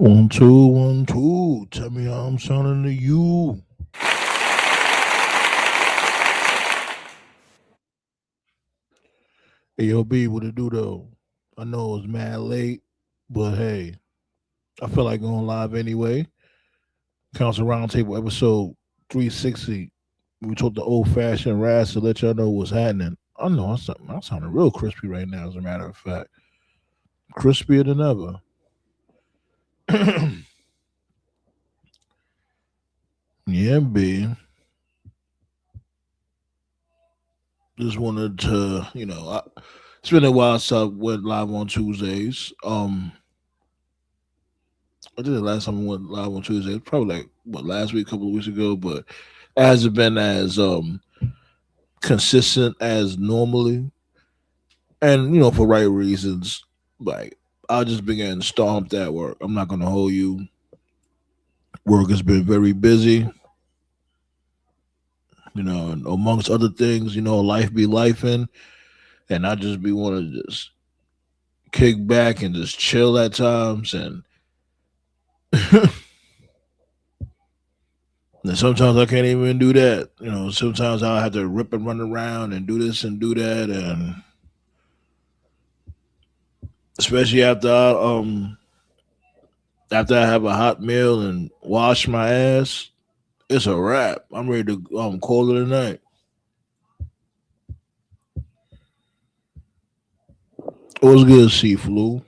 1 2 1 2. Tell me how I'm sounding to you. Hey, yo, B, what it do though? I know it was mad late, but hey, I feel like going live anyway. Council Roundtable episode 360. We took the old fashioned razz to let y'all know what's happening. I know I'm sounding real crispy right now, as a matter of fact. Crispier than ever. Yeah, B. Just wanted to, it's been a while since I went live on Tuesdays. I did it last time I went live on Tuesday. It's probably like last week, a couple of weeks ago, but it hasn't been as consistent as normally, and for right reasons. Like I just began stomped at work. I'm not gonna hold you. Work has been very busy, and amongst other things, life be life and I just be want to just kick back and just chill at times, and and sometimes I can't even do that. Sometimes I'll have to rip and run around and do this and do that, and especially after I have a hot meal and wash my ass, it's a wrap. I'm ready to call it a night. What's good, Seaflu?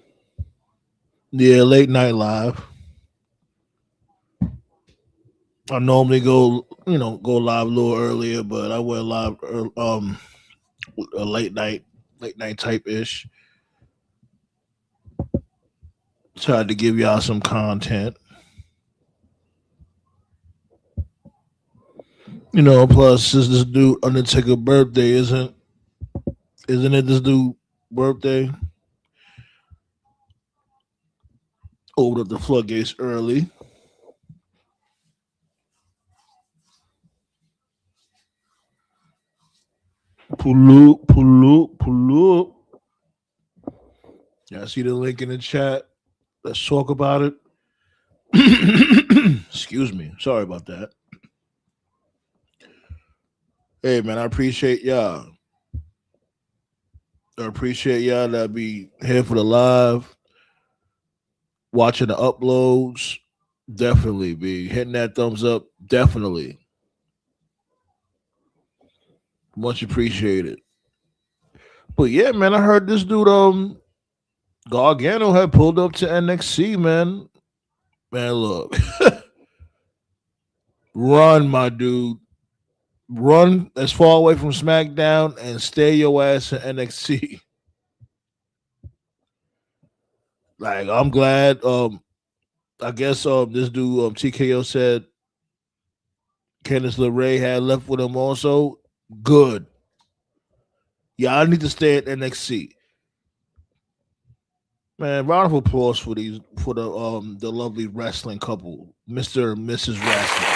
Yeah, late night live. I normally go live a little earlier, but I went live a late night type ish. Tried to give y'all some content. Plus since this dude Undertaker birthday isn't it this dude birthday? Opened up the floodgates early. Pull up. Yeah, I see the link in the chat. Let's talk about it. Excuse me. Sorry about that. Hey man, I appreciate y'all. I appreciate y'all that be here for the live, watching the uploads. Definitely be hitting that thumbs up. Definitely. Much appreciated. But yeah, man, I heard this dude Gargano had pulled up to NXT, man. Man, look. Run, my dude. Run as far away from SmackDown and stay your ass in NXT. Like, I'm glad. I guess this dude TKO said Candice LeRae had left with him also. Good. Yeah, I need to stay at NXT. Man, round of applause for the lovely wrestling couple, Mr. and Mrs. Wrestling.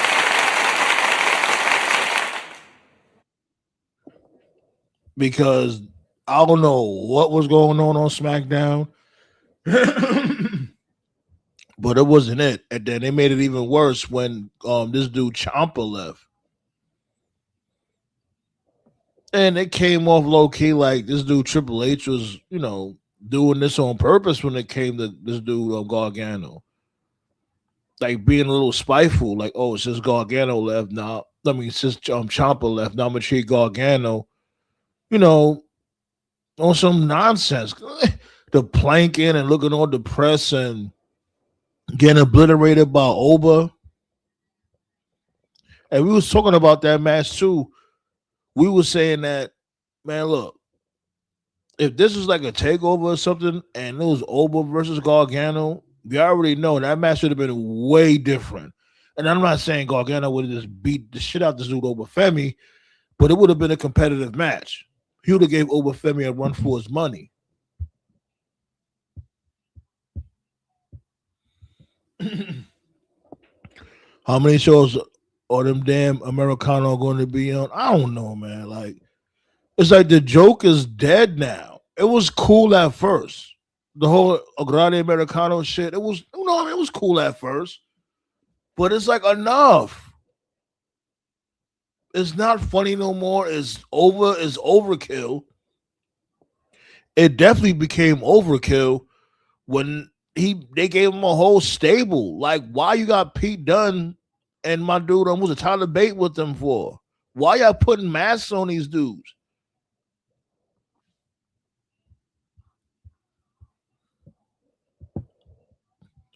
Because I don't know what was going on SmackDown, but it wasn't it. And then they made it even worse when this dude Ciampa left, and it came off low key like this dude Triple H was doing this on purpose when it came to this dude Gargano, like being a little spiteful, like since Gargano left now, I mean since Ciampa left, now I'm gonna treat Gargano, you know, on some nonsense. The planking and looking all depressed and getting obliterated by Oba. And we was talking about that match too. We were saying that, man, look, if this was like a takeover or something and it was Oba versus Gargano, we already know that match would have been way different. And I'm not saying Gargano would have just beat the shit out this dude Oba Femi, but it would have been a competitive match. He would have gave Oba Femi a run for his money. How many shows are them damn Americano going to be on? I don't know, man. Like, it's like the joke is dead now. It was cool at first. The whole Grande Americano shit. It was I mean, it was cool at first, but it's like enough. It's not funny no more. It's over. It's overkill. It definitely became overkill when they gave him a whole stable. Like, why you got Pete Dunne and my dude was a Tyler Bate with them for? Why y'all putting masks on these dudes?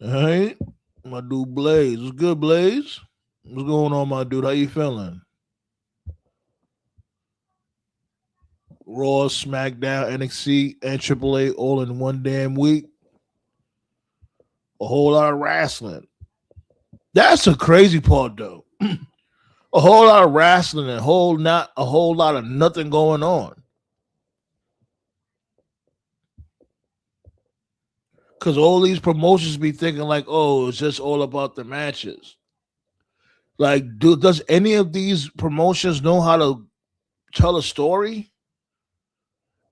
All right, my dude Blaze. What's good, Blaze? What's going on, my dude? How you feeling? Raw, SmackDown, NXT, and AAA all in one damn week. A whole lot of wrestling. That's a crazy part, though. A whole lot of wrestling and not a whole lot of nothing going on. Because all these promotions be thinking like, oh, it's just all about the matches. Like, does any of these promotions know how to tell a story?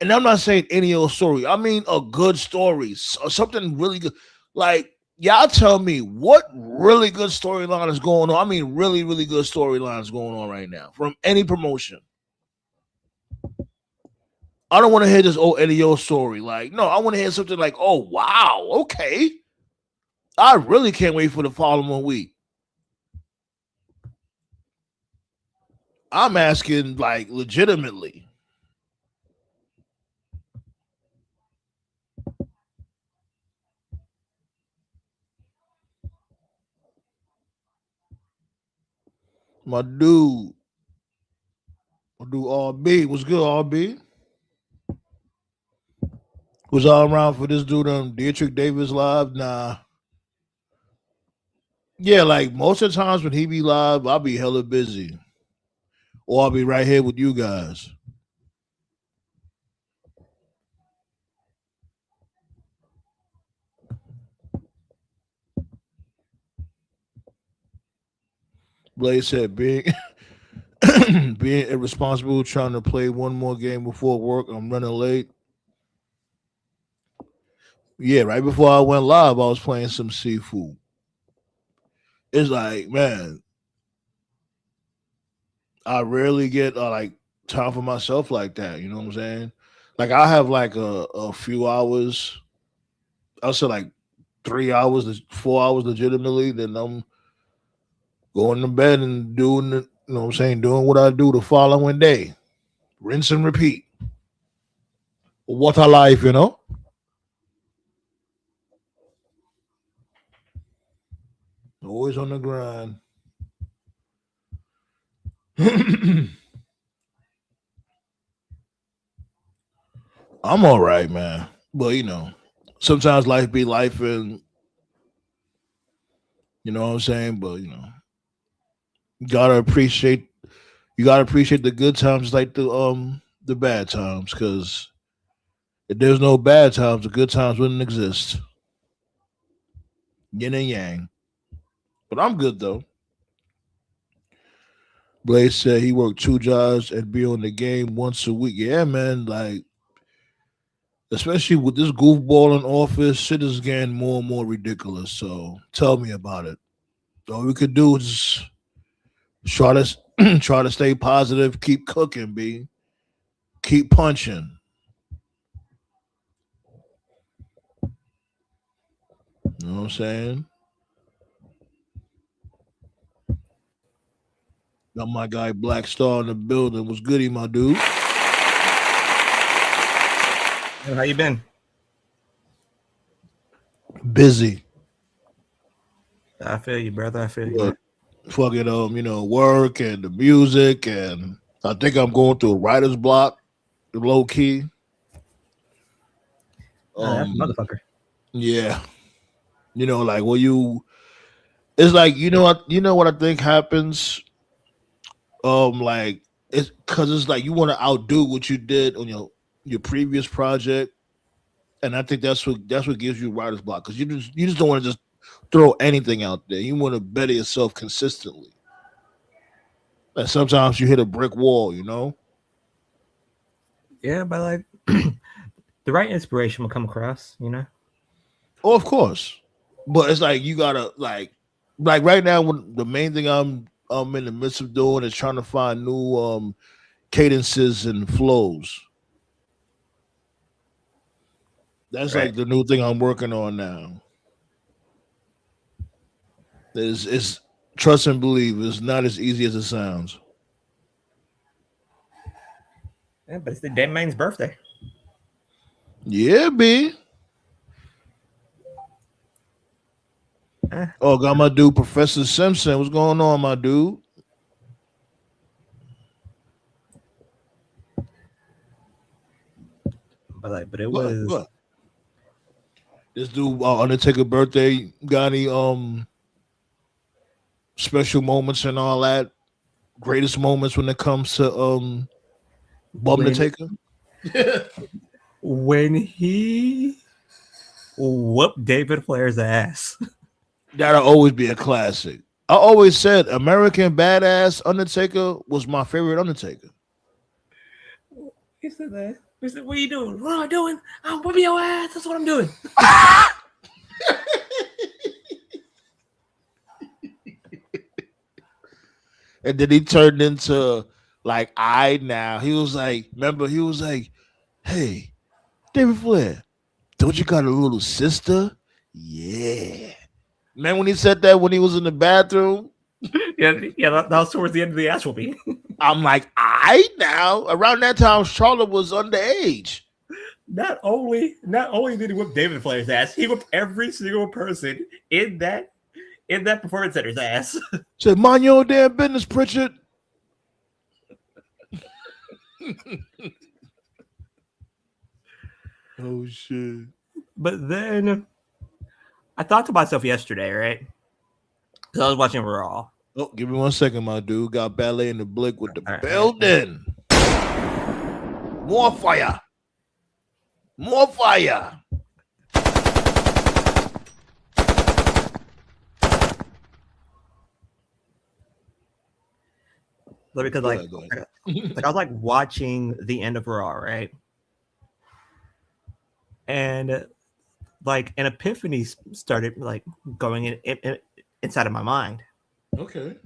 And I'm not saying any old story. I mean a good story, something really good. Like, y'all tell me what really good storyline is going on. I mean, really, really good storylines going on right now from any promotion. I don't want to hear this old Eddie O story. Like, no, I want to hear something like, oh, wow, okay. I really can't wait for the following week. I'm asking, like, legitimately. My dude RB. What's good, RB? Was all around for this dude on Dietrich Davis live? Nah. Yeah, like most of the times when he be live, I'll be hella busy. Or I'll be right here with you guys. Blaze said being being irresponsible, trying to play one more game before work. I'm running late. Yeah, right before I went live, I was playing some seafood. It's like, man, I rarely get like time for myself like that. You know what I'm saying? Like I have like a few hours. I'll say like 3 hours, 4 hours legitimately. Then I'm going to bed and doing the, you know what I'm saying, doing what I do the following day. Rinse and repeat. What a life, you know? Always on the grind. I'm all right, man. But you know, sometimes life be life and you know what I'm saying? But you know, you gotta appreciate you gotta appreciate the good times like the bad times, because if there's no bad times, the good times wouldn't exist. Yin and yang. But I'm good though. Blaze said he worked 2 jobs and be on the game once a week. Yeah, man. Like, especially with this goofball in office, shit is getting more and more ridiculous. So tell me about it. All we could do is try to try to stay positive, keep cooking, b, keep punching. You know what I'm saying? Got my guy Black Star in the building. What's goody, my dude? How you been? Busy. I feel you, brother. I feel you, Look, man. fucking work and the music, and I think I'm going through a writer's block, low key. That's a Um, motherfucker. yeah, like when you, it's like you know what I think happens. Like it's because it's like you want to outdo what you did on your previous project, and I think that's what gives you writer's block, because you just don't want to just throw anything out there. You want to better yourself consistently, and sometimes you hit a brick wall. You know. Yeah, but like the right inspiration will come across, you know. Oh, of course. But it's like you gotta like right now when the main thing I'm in the midst of doing is trying to find new cadences and flows. That's Right. like the new thing I'm working on now. Is trust and believe it's not as easy as it sounds. Yeah, but it's the dead man's birthday. Yeah, B. Eh, Oh, got my dude Professor Simpson. What's going on, my dude? but it What? was. What? This dude Undertaker birthday got any special moments and all that? Greatest moments when it comes to Bum the when Taker? when he whooped David Flair's ass. That'll always be a classic. I always said American Badass Undertaker was my favorite Undertaker. He said that. He said, "What are you doing? What am I doing? I'm whooping your ass. That's what I'm doing." And then he turned into like I now. He was like, remember, he was like, hey, David Flair, don't you got a little sister? Yeah. Man, when he said that when he was in the bathroom, Yeah. That was towards the end of the ass whooping. I'm like, I now. Around that time, Charlotte was underage. Not only did he whip David Flair's ass, he whipped every single person in that performance center's ass. Said, mind your own damn business, Pritchard. Oh shit. But then I thought to myself yesterday, right? Because I was watching Raw. Oh, give me 1 second, my dude. Got ballet in the blick with the All right. building. More fire. More fire. Because Go like, ahead, go ahead. like I was like watching the end of Raw, right? And like an epiphany started like going inside of my mind Okay.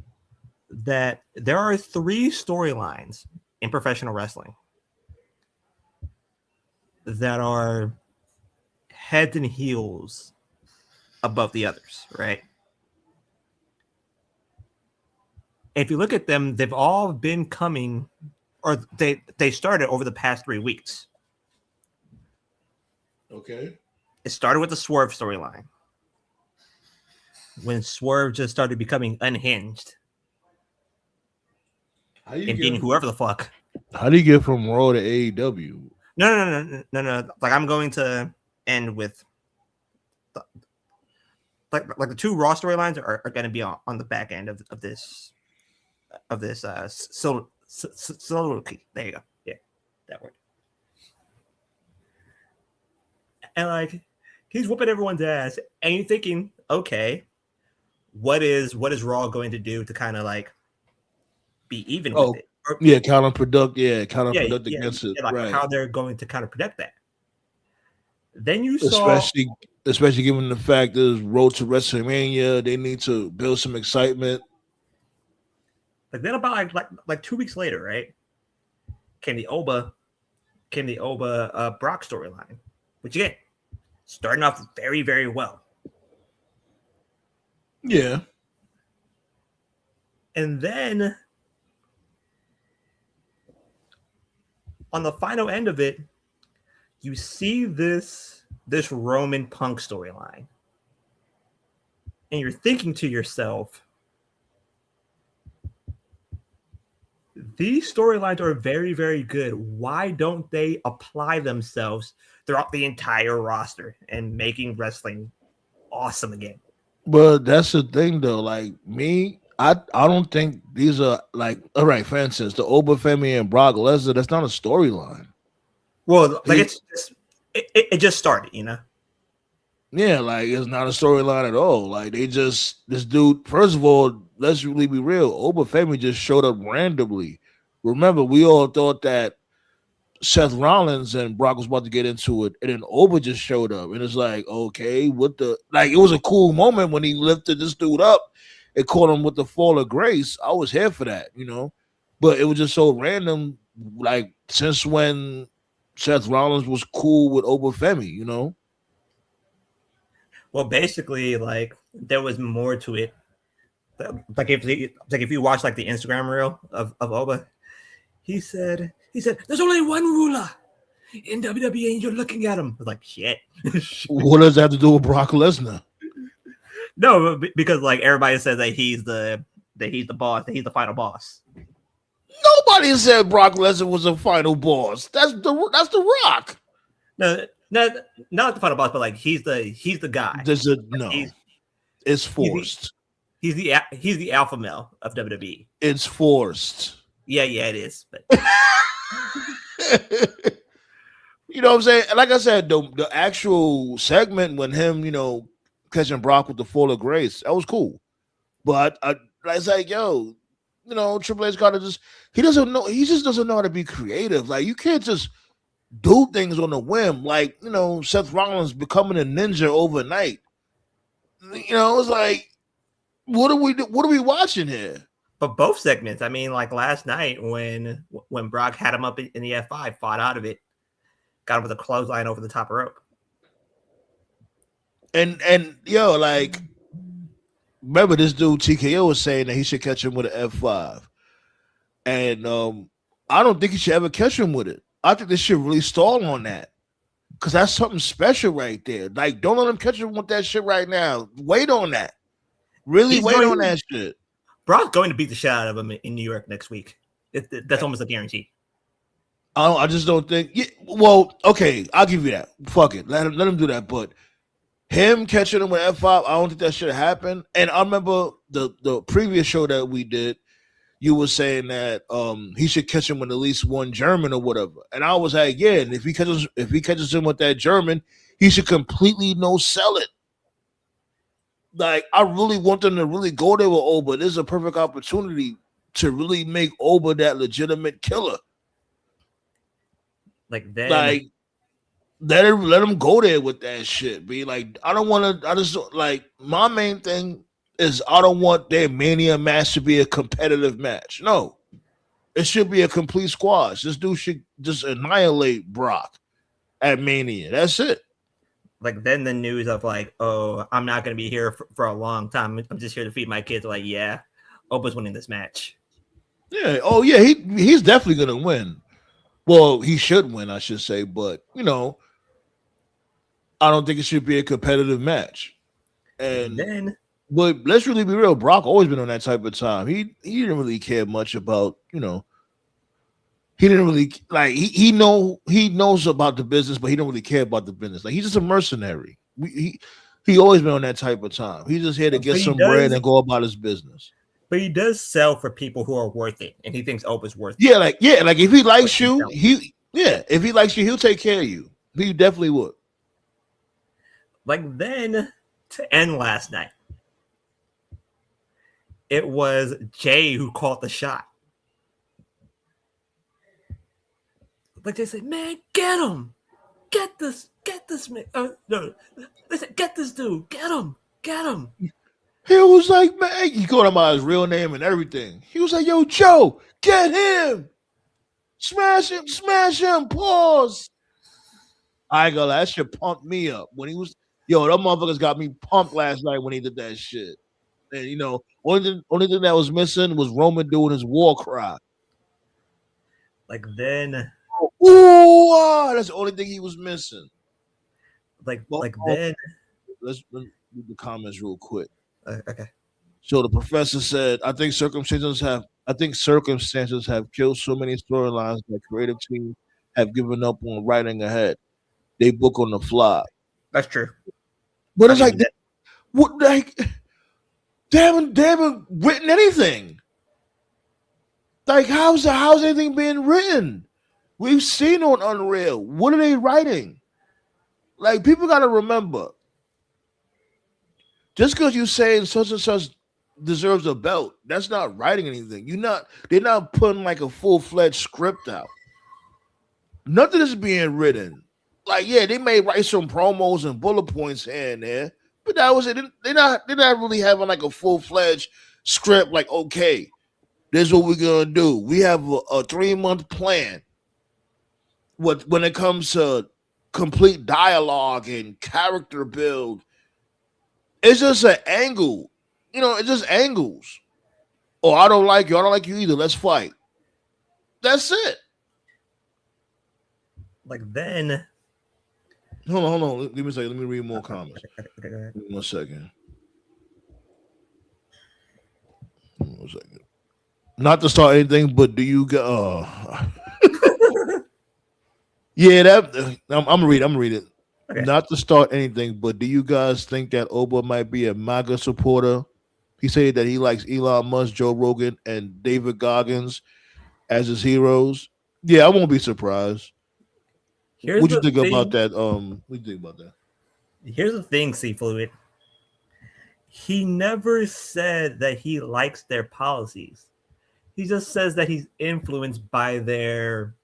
that there are 3 storylines in professional wrestling that are heads and heels above the others, right? If you look at them, they've all been coming, or they started over the past 3 weeks. Okay. It started with the Swerve storyline, when Swerve just started becoming unhinged How you and being get whoever the fuck. how do you get from Raw to AEW? No. Like I'm going to end with like the 2 Raw storylines are going to be on the back end of this soliloquy. There you go. Yeah, that word. And like he's whooping everyone's ass, and you're thinking, okay, what is Raw going to do to kind of like be even with it? Or, Yeah, counterproductive. Yeah, yeah, counterproductive against it. like Right. how they're going to kind of protect that. Then you saw, Especially given the fact there's Road to WrestleMania, they need to build some excitement. like then about like 2 weeks later, right? Came the Oba Brock storyline, which again starting off very, very well. Yeah. And then on the final end of it, you see this Roman Punk storyline. And you're thinking to yourself, these storylines are very, very good. Why don't they apply themselves throughout the entire roster and making wrestling awesome again? But that's the thing though. Like me, I don't think these are like all right, for instance, the Obafemi and Brock Lesnar, that's not a storyline. Well, like He- it's just, it just started, you know? Yeah, like it's not a storyline at all. Like they just this dude. First of all, let's really be real. Obafemi just showed up randomly. Remember, we all thought that Seth Rollins and Brock was about to get into it, and then Oba just showed up, and it's like, okay, what the like? It was a cool moment when he lifted this dude up and caught him with the fall of grace. I was here for that, but it was just so random. Like since when Seth Rollins was cool with Oba Femi. Well, basically, like there was more to it. Like if you watch like the Instagram reel of Oba, he said there's only one ruler in WWE, and you're looking at him. I was like, shit. What does that have to do with Brock Lesnar? No, because like everybody says that he's the boss, that he's the final boss. Nobody said Brock Lesnar was a final boss. That's the Rock. No, not the final boss, but like he's the guy. It's forced. He's the alpha male of WWE. It's forced. Yeah, it is. But you know what I'm saying? Like I said, the actual segment when him, catching Brock with the fall of grace, that was cool. But it's like, yo, Triple H gotta he just doesn't know how to be creative. Like you can't just do things on a whim. Like, Seth Rollins becoming a ninja overnight. It's like, what are we watching here? But both segments, I mean, like last night when Brock had him up in the F5, fought out of it, got him with a clothesline over the top rope. And like, remember this dude TKO was saying that he should catch him with an F5. And I don't think he should ever catch him with it. I think they should really stall on that. Because that's something special right there. Like, don't let him catch him with that shit right now. Wait on that. Really wait on that shit. Brock's going to beat the shit out of him in New York next week. That's almost a guarantee. I just don't think. Well, okay, I'll give you that. Fuck it. Let him do that. But him catching him with F5, I don't think that should happen. And I remember the previous show that we did, you were saying that he should catch him with at least one German or whatever. And I was like, yeah, and if he catches him with that German, he should completely no-sell it. Like, I really want them to really go there with Oba. This is a perfect opportunity to really make Oba that legitimate killer. Like let him go there with that shit. Be like, my main thing is I don't want their Mania match to be a competitive match. No. It should be a complete squash. This dude should just annihilate Brock at Mania. That's it. Like then the news of like, oh, I'm not going to be here for a long time. I'm just here to feed my kids. Like, yeah, Oba's winning this match. Yeah. Oh, yeah. He's definitely going to win. Well, he should win, I should say. But, I don't think it should be a competitive match. But let's really be real. Brock always been on that type of time. He didn't really care much about, he didn't really like he knows about the business, but he don't really care about the business. Like he's just a mercenary. He always been on that type of time. He's just here to get some bread and go about his business. But he does sell for people who are worth it, and he thinks Opa's worth it. Like if he likes you, if he likes you, he'll take care of you. He definitely would. Like then to end last night, it was Jay who caught the shot. Like they said, man, get him, get this man. No, they said, get this dude, get him. He was like, man, he called him by his real name and everything. He was like, yo, Joe, get him, smash him, pause. I ain't gonna lie, that shit pumped me up when he was. Yo, them motherfuckers got me pumped last night when he did that shit. And only thing that was missing was Roman doing his war cry. Like then. Ooh, that's the only thing he was missing. Then. Let's read the comments real quick. Okay. So the professor said, I think circumstances have killed so many storylines that creative teams have given up on writing ahead. They book on the fly. That's true. But it's like, what? Like, they haven't written anything. Like, how's anything being written? We've seen on Unreal. What are they writing? Like, people got to remember, just because you say such and such deserves a belt, that's not writing anything. They're not putting like a full-fledged script out. Nothing is being written. Like, yeah, they may write some promos and bullet points here and there, but that was it. They're not really having like a full fledged script. Like, okay, this is what we're gonna do. We have a 3 month plan. What when it comes to complete dialogue and character build, it's just an angle. It's just angles. Oh, I don't like you. I don't like you either. Let's fight. That's it. Like then, Hold on. Give me a second. Let me read more comments. okay, go ahead. Give me 1 second. Give me 1 second. Not to start anything, but do you get? Yeah, that I'm gonna read. I'm gonna read it. Okay. Not to start anything, but do you guys think that Oba might be a MAGA supporter? He said that he likes Elon Musk, Joe Rogan, and David Goggins as his heroes. Yeah, I won't be surprised. Here's What you the think about thing. that? What you think about that? Here's the thing, C Fluid. He never said that he likes their policies. He just says that he's influenced by them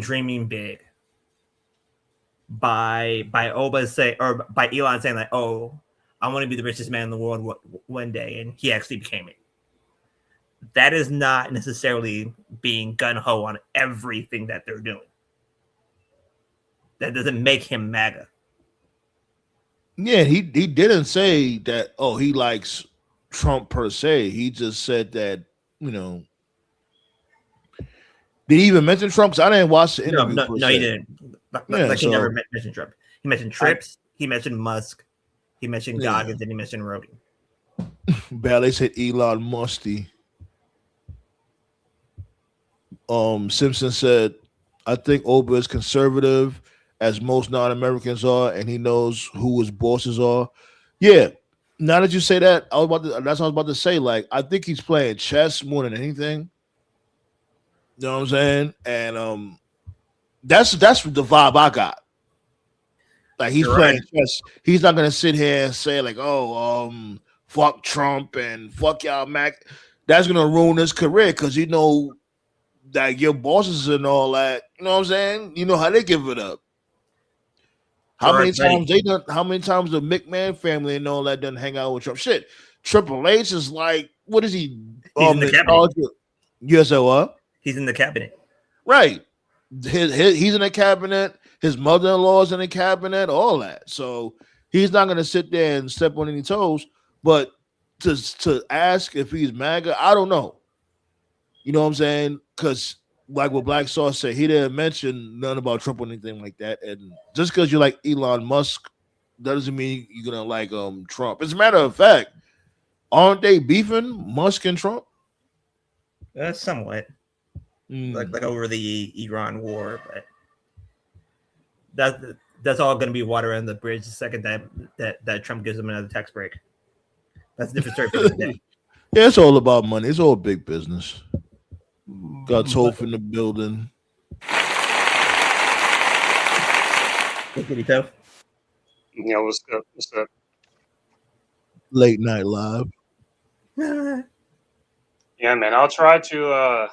dreaming big. By Oba say or by Elon saying like, "Oh, I want to be the richest man in the world one day," and he actually became it. That is not necessarily being gun ho on everything that they're doing. That doesn't make him MAGA. Yeah, he didn't say that. Oh, he likes Trump per se. He just said that. You know, did he even mention Trump? Because I didn't watch the No, interview no, per no, he se. didn't. Yeah, Like he never so mentioned Trump. He mentioned I Trips. He mentioned Musk. He mentioned yeah. Goggins, and he mentioned Rogan. Ballet said Elon Musty. Simpson said, I think Oba is conservative, as most non-Americans are, and he knows who his bosses are. Yeah. Now that you say that, that's what I was about to say. Like, I think he's playing chess more than anything. You know what I'm saying? And that's the vibe I got. Like he's You're right. playing chess. He's not gonna sit here and say like, "Oh, fuck Trump and fuck y'all, Mac." That's gonna ruin his career because that your bosses and all that. You know what I'm saying? You know how they give it up. How You're many right, buddy. times they done? How many times the McMahon family and all that done hang out with Trump? Shit, Triple H is like, what is he? He's in the In cabinet. charge of? Yes, I what? He's in the cabinet. Right. He's in the cabinet. His mother-in-law's in the cabinet. All that. So he's not going to sit there and step on any toes. But to ask if he's MAGA, I don't know. You know what I'm saying? Because like what Black Sauce said, he didn't mention nothing about Trump or anything like that. And just because you like Elon Musk, that doesn't mean you're gonna like Trump. As a matter of fact, aren't they beefing Musk and Trump? Somewhat Mm. like over the Iran war, but that that's all going to be water under the bridge the second that Trump gives him another tax break. That's a different story for another day. Yeah, it's all about money. It's all big business. Got But Toph in the building. look at it, Yeah, what's up? What's up? Late night live. though. Yeah, man. I'll try to.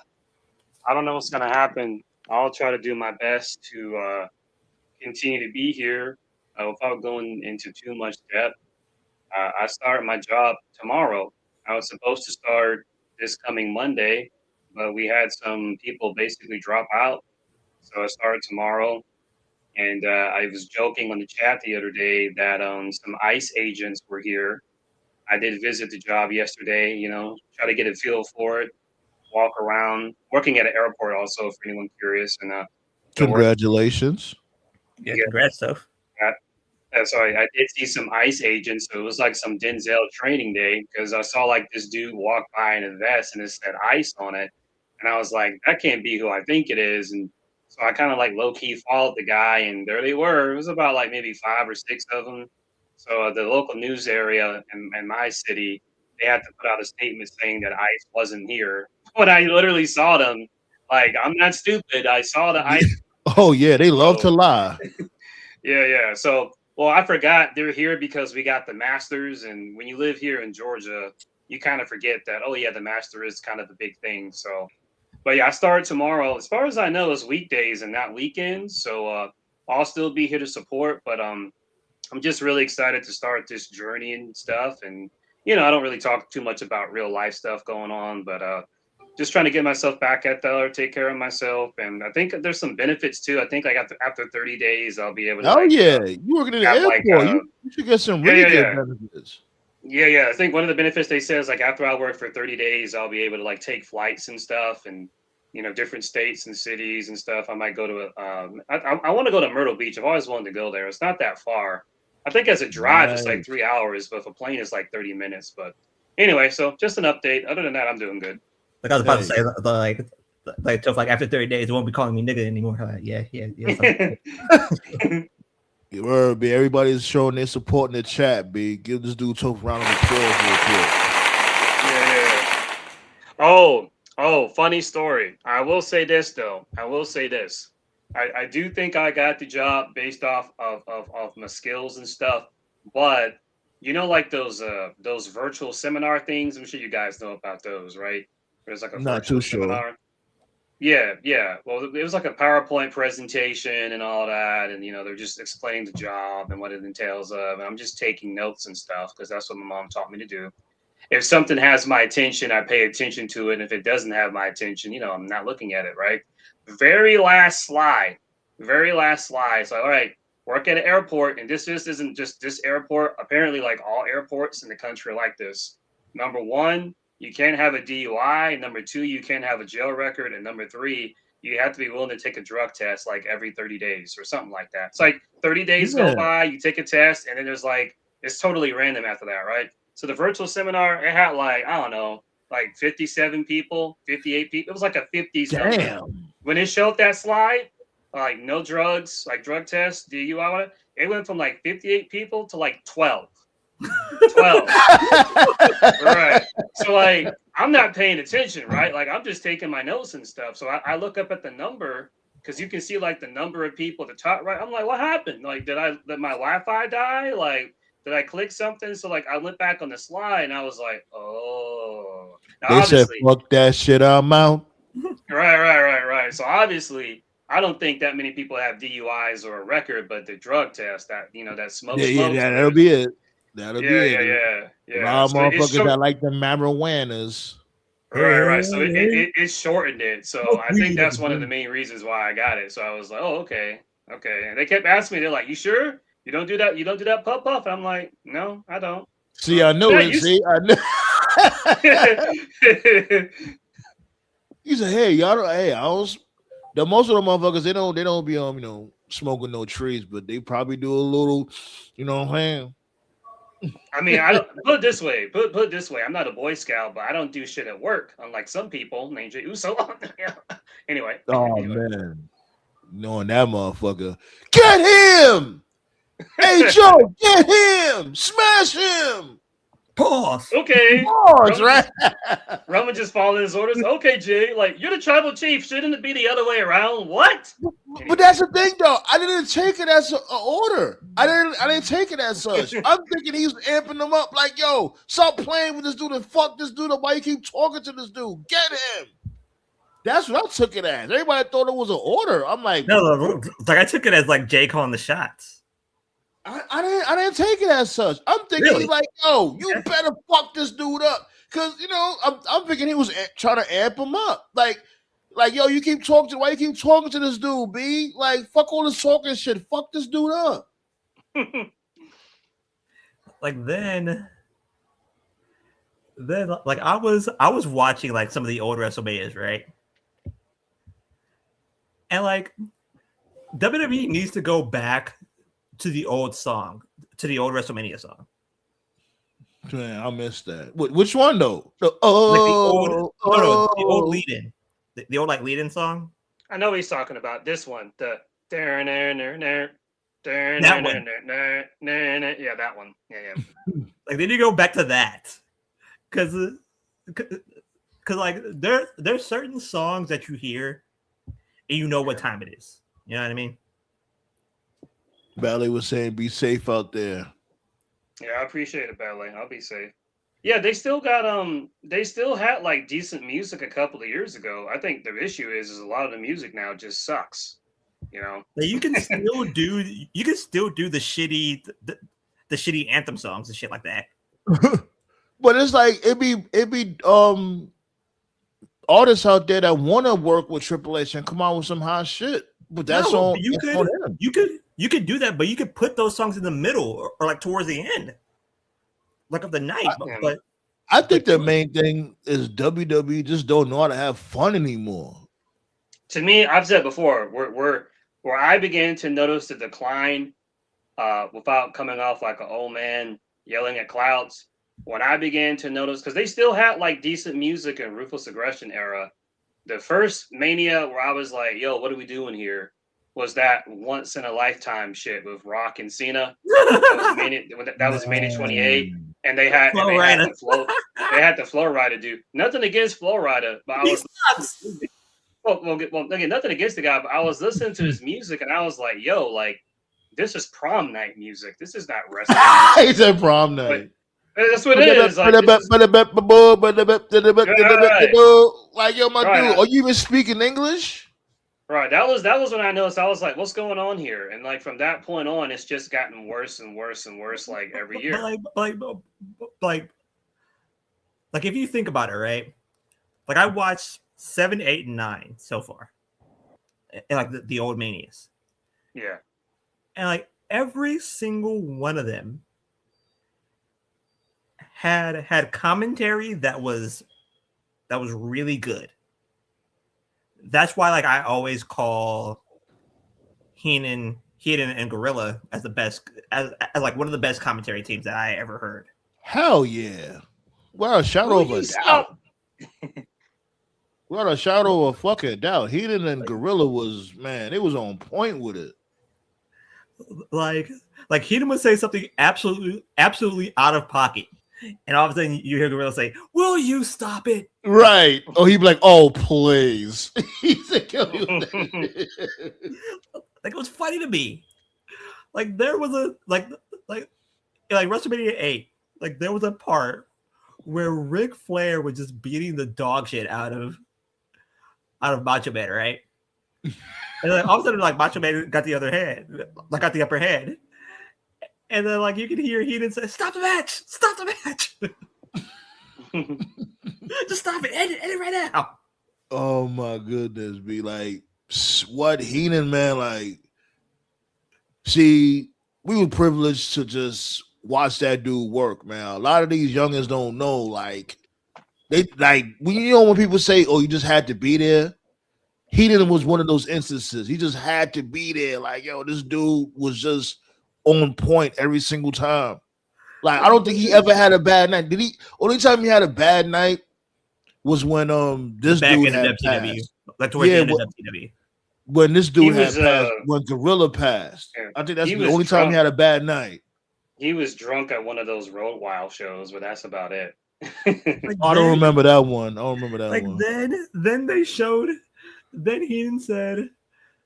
I don't know what's gonna happen. I'll try to do my best to continue to be here without going into too much depth. I start my job tomorrow. I was supposed to start this coming Monday, but we had some people basically drop out, so I started tomorrow. And I was joking on the chat the other day that some ICE agents were here. I did visit the job yesterday, try to get a feel for it, walk around, working at an airport also, for anyone curious. And the work, Congratulations. Yeah, yeah, congrats, Toph. so I did see some ICE agents. So it was like some Denzel training day because I saw like this dude walk by in a vest and it said ICE on it. And I was like, that can't be who I think it is. And so I kind of like low key followed the guy and there they were. It was about like maybe 5 or 6 of them. So the local news area in my city, they had to put out a statement saying that ICE wasn't here. When I literally saw them, like, I'm not stupid. I saw the ICE. Oh yeah, they love So to lie. yeah. So, well, I forgot they're here because we got the Masters, and when you live here in Georgia, you kind of forget that. Oh yeah, the Master is kind of the big thing. So, But yeah, I start tomorrow. As far as I know, it's weekdays and not weekends. So I'll still be here to support. But I'm just really excited to start this journey and stuff. And I don't really talk too much about real life stuff going on, but just trying to get myself back at there, take care of myself. And I think there's some benefits too. I think like after 30 days, I'll be able to Oh like yeah, you working in the have like airport? You should get some yeah really yeah good yeah benefits. yeah. I think one of the benefits they say is like after I work for 30 days, I'll be able to like take flights and stuff and different states and cities and stuff. I might go to I want to go to Myrtle Beach. I've always wanted to go there. It's not that far. I think as a drive it's like Nice. 3 hours, but if a plane is like 30 minutes. But anyway, so just an update. Other than that, I'm doing good. Like I was about to Hey. say, so like after 30 days, they won't be calling me nigga anymore. Like, yeah. Word, B. Everybody's showing their support in the chat, B. Give this dude a round of applause real quick. Yeah. Oh, funny story. I will say this though. I will say this. I do think I got the job based off of my skills and stuff, but like those virtual seminar things. I'm sure you guys know about those, right? There's like a Not too virtual sure. seminar. Yeah. Well, it was like a PowerPoint presentation and all that, and they're just explaining the job and what it entails of, and I'm just taking notes and stuff because that's what my mom taught me to do. If something has my attention, I pay attention to it. And if it doesn't have my attention, I'm not looking at it, right? Very last slide. Very last slide. So, all right, work at an airport. And this just isn't just this airport. Apparently, like all airports in the country are like this. Number one, you can't have a DUI. Number two, you can't have a jail record. And number three, you have to be willing to take a drug test like every 30 days or something like that. It's like 30 days go Yeah. by, you take a test, and then there's like, it's totally random after that, right? So the virtual seminar, it had like, I don't know, like 57 people, 58 people. It was like a 50 something. Damn. When it showed that slide, like no drugs, like drug tests, DUI, it went from like 58 people to like 12. 12. Right. So like I'm not paying attention, right? Like I'm just taking my notes and stuff. So I look up at the number because you can see like the number of people at the top right. I'm like, what happened? Like, did my Wi-Fi die? Like, did I click something? So like I went back on the slide and I was like, oh. Now They said, obviously, fuck that shit, I'm out. right. So obviously, I don't think that many people have DUIs or a record, but the drug test, that that smoke, Yeah, so that'll there's be it. That'll be it. A yeah. lot of So it's motherfuckers short. that like the marijuanas. Right. So it shortened it. So I think that's one of the Weed. main reasons why I got it. So I was like, oh, okay. And they kept asking me, they're like, you sure? You don't do that? You don't do that puff puff? And I'm like, no, I don't. See, I But knew I it. used See, I knew. to. He said, "Hey, y'all, hey, I was the most of the motherfuckers. They don't be smoking no trees, but they probably do a little, what I'm saying." I mean, I don't put it this way. Put it this way. I'm not a Boy Scout, but I don't do shit at work, unlike some people named Jay Uso. Anyway. Oh man, knowing that motherfucker, get him! Hey Joe, get him! Smash him! Pause. Okay. Pause, right? Roman just following his orders. Okay, Jay, like you're the tribal chief. Shouldn't it be the other way around? What? But that's the thing, though. I didn't take it as an order. I didn't take it as such. I'm thinking he's amping them up, like, "Yo, stop playing with this dude and fuck this dude up. Why you keep talking to this dude? Get him." That's what I took it as. Everybody thought it was an order. I'm like, No, like I took it as like Jay calling the shots. I didn't take it as such. I'm thinking Really? he's like, "Yo, you better fuck this dude up," because I'm thinking he was trying to amp him up, like, yo, you keep talking. Why you keep talking to this dude, B? Like, fuck all this talking shit. Fuck this dude up. Like then like I was watching like some of the old WrestleManias, right? And like WWE needs to go back to the old song, to the old WrestleMania song. Man, I missed that. Which one though? Like the old lead-in. The old like lead-in song. I know he's talking about this one. The That one. yeah, that one. Yeah. Like they need to go back to that. Cause like there's certain songs that you hear and you know what time it is. You know what I mean? Ballet was saying, "Be safe out there." Yeah, I appreciate it, Ballet. I'll be safe. Yeah, they still had like decent music a couple of years ago. I think the issue is a lot of the music now just sucks. You know. Like, you can still do the shitty anthem songs and shit like that. But it's like it be artists out there that want to work with Triple H and come out with some hot shit. But that's No, on but you could do that, but you could put those songs in the middle or like towards the end, like of the night. But I think the main thing is WWE just don't know how to have fun anymore. To me, I've said before, where I began to notice the decline, without coming off like an old man yelling at clouds. When I began to notice, because they still had like decent music in Ruthless Aggression era. The first Mania where I was like, "Yo, what are we doing here?" was that once in a lifetime shit with Rock and Cena. That was Mania 28, and they had the flow. They had the Flow Rider do. Nothing against Flow Rider, but I was again, nothing against the guy, but I was listening to his music and I was like, "Yo, like this is prom night music. This is not wrestling." He said prom night. But that's what it is. Like, like, yo, my dude, are you even speaking English? Right. That was when I noticed. I was like, "What's going on here?" And like from that point on, it's just gotten worse and worse and worse. Like every year. Like if you think about it, right? Like I watched 7, 8, and 9 so far, and like the old Manias. Yeah. And like every single one of them had commentary that was really good. That's why, like, I always call Heenan and Gorilla as the best, as like one of the best commentary teams that I ever heard. Hell yeah! Well, a shadow of a doubt. Well, a shadow of a fucking doubt. Heenan and Gorilla was, man, it was on point with it. Like Heenan would say something absolutely out of pocket, and all of a sudden you hear Gorilla say, "Will you stop it?" Right. Oh, he'd be like, "Oh, please." He said, like, it was funny to me. Like there was a like WrestleMania 8. Like there was a part where Ric Flair was just beating the dog shit out of Macho Man, right? And then all of a sudden, like Macho Man got the upper hand. And then like you can hear Heenan say, "Stop the match! Stop the match! Just stop it! End it right now!" Oh my goodness, be like what Heenan, man, like see, we were privileged to just watch that dude work, man. A lot of these youngins don't know, like they like when people say, "Oh, you just had to be there." Heenan was one of those instances. He just had to be there. Like, yo, this dude was just on point every single time. Like, I don't think he ever had a bad night. Did he? Only time he had a bad night was when this dude had passed. Like towards the end of WCW. When this dude had passed, when Gorilla passed. Yeah. I think that's the only time he had a bad night. He was drunk at one of those Road Wild shows, but that's about it. I don't remember that one. I don't remember that one. Then they showed. Then Heenan said,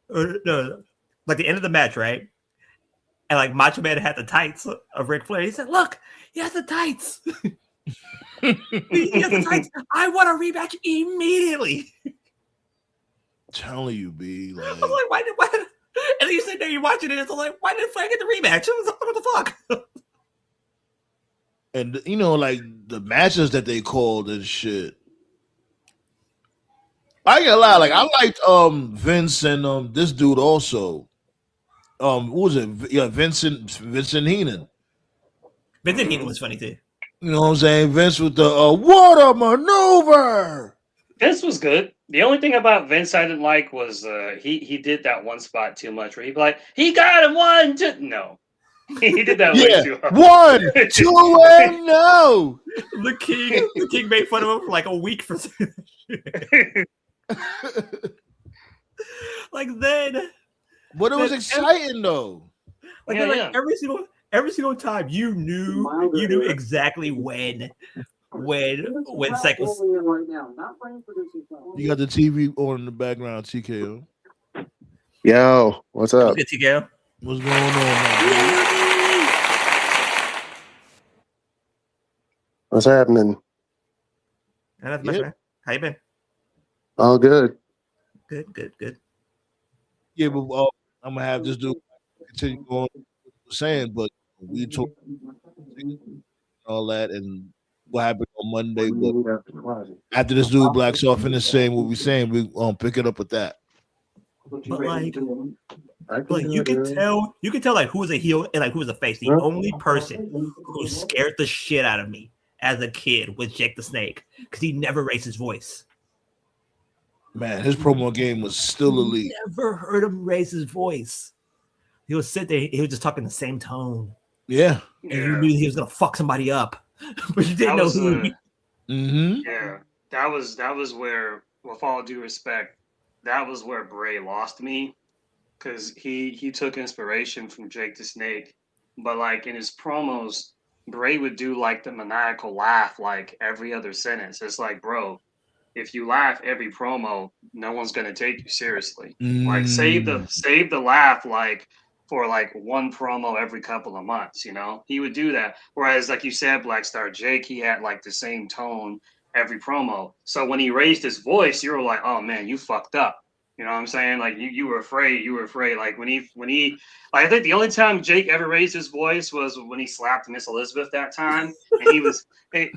or no, like the end of the match, right? And like Macho Man had the tights of Ric Flair. He said, "Look, he has the tights. He has the tights. I want a rematch immediately." Telling you, B. Like, I was like, why? And then you sit there, you're watching it. It's like, why did Flair get the rematch? What the fuck? And like the matches that they called and shit. I ain't gonna lie, like I liked Vince and this dude also. What was it? Yeah, Vincent Heenan. Vincent Heenan was funny too. You know what I'm saying? Vince with the what a maneuver. Vince was good. The only thing about Vince I didn't like was he did that one spot too much where he'd be like, "He got him 1, 2." No. He did that way too hard. 1, 2, and no. The king made fun of him for like a week for like then, but it was exciting though. Like, every single time you knew exactly when cycles. You got the TV on in the background, TKO. Yo, what's up? Good, TKO. What's going on, man? What's happening? And that's much, man. How you been? All good. Good. Yeah, but I'm gonna have this dude continue on what he was saying, but we talked all that and what happened on Monday. But after this dude blacks off and is saying what we're saying, we pick it up with that. But like you can tell like who was a heel and like who was a face. The only person who scared the shit out of me as a kid was Jake the Snake because he never raised his voice. Man, his promo game was still elite. Never heard him raise his voice. He would sit there, he was just talking the same tone. Yeah. And you knew he was gonna fuck somebody up. But you didn't know who. Yeah. That was where, with all due respect, that was where Bray lost me. Because he took inspiration from Jake the Snake. But like in his promos, Bray would do like the maniacal laugh like every other sentence. It's like, bro, if you laugh every promo, no one's gonna take you seriously. Like save the laugh like for like one promo every couple of months, you know? He would do that. Whereas like you said, Black Star Jake, he had like the same tone every promo. So when he raised his voice, you were like, oh man, you fucked up. You know what I'm saying? Like you were afraid. Like when he like I think the only time Jake ever raised his voice was when he slapped Miss Elizabeth that time, and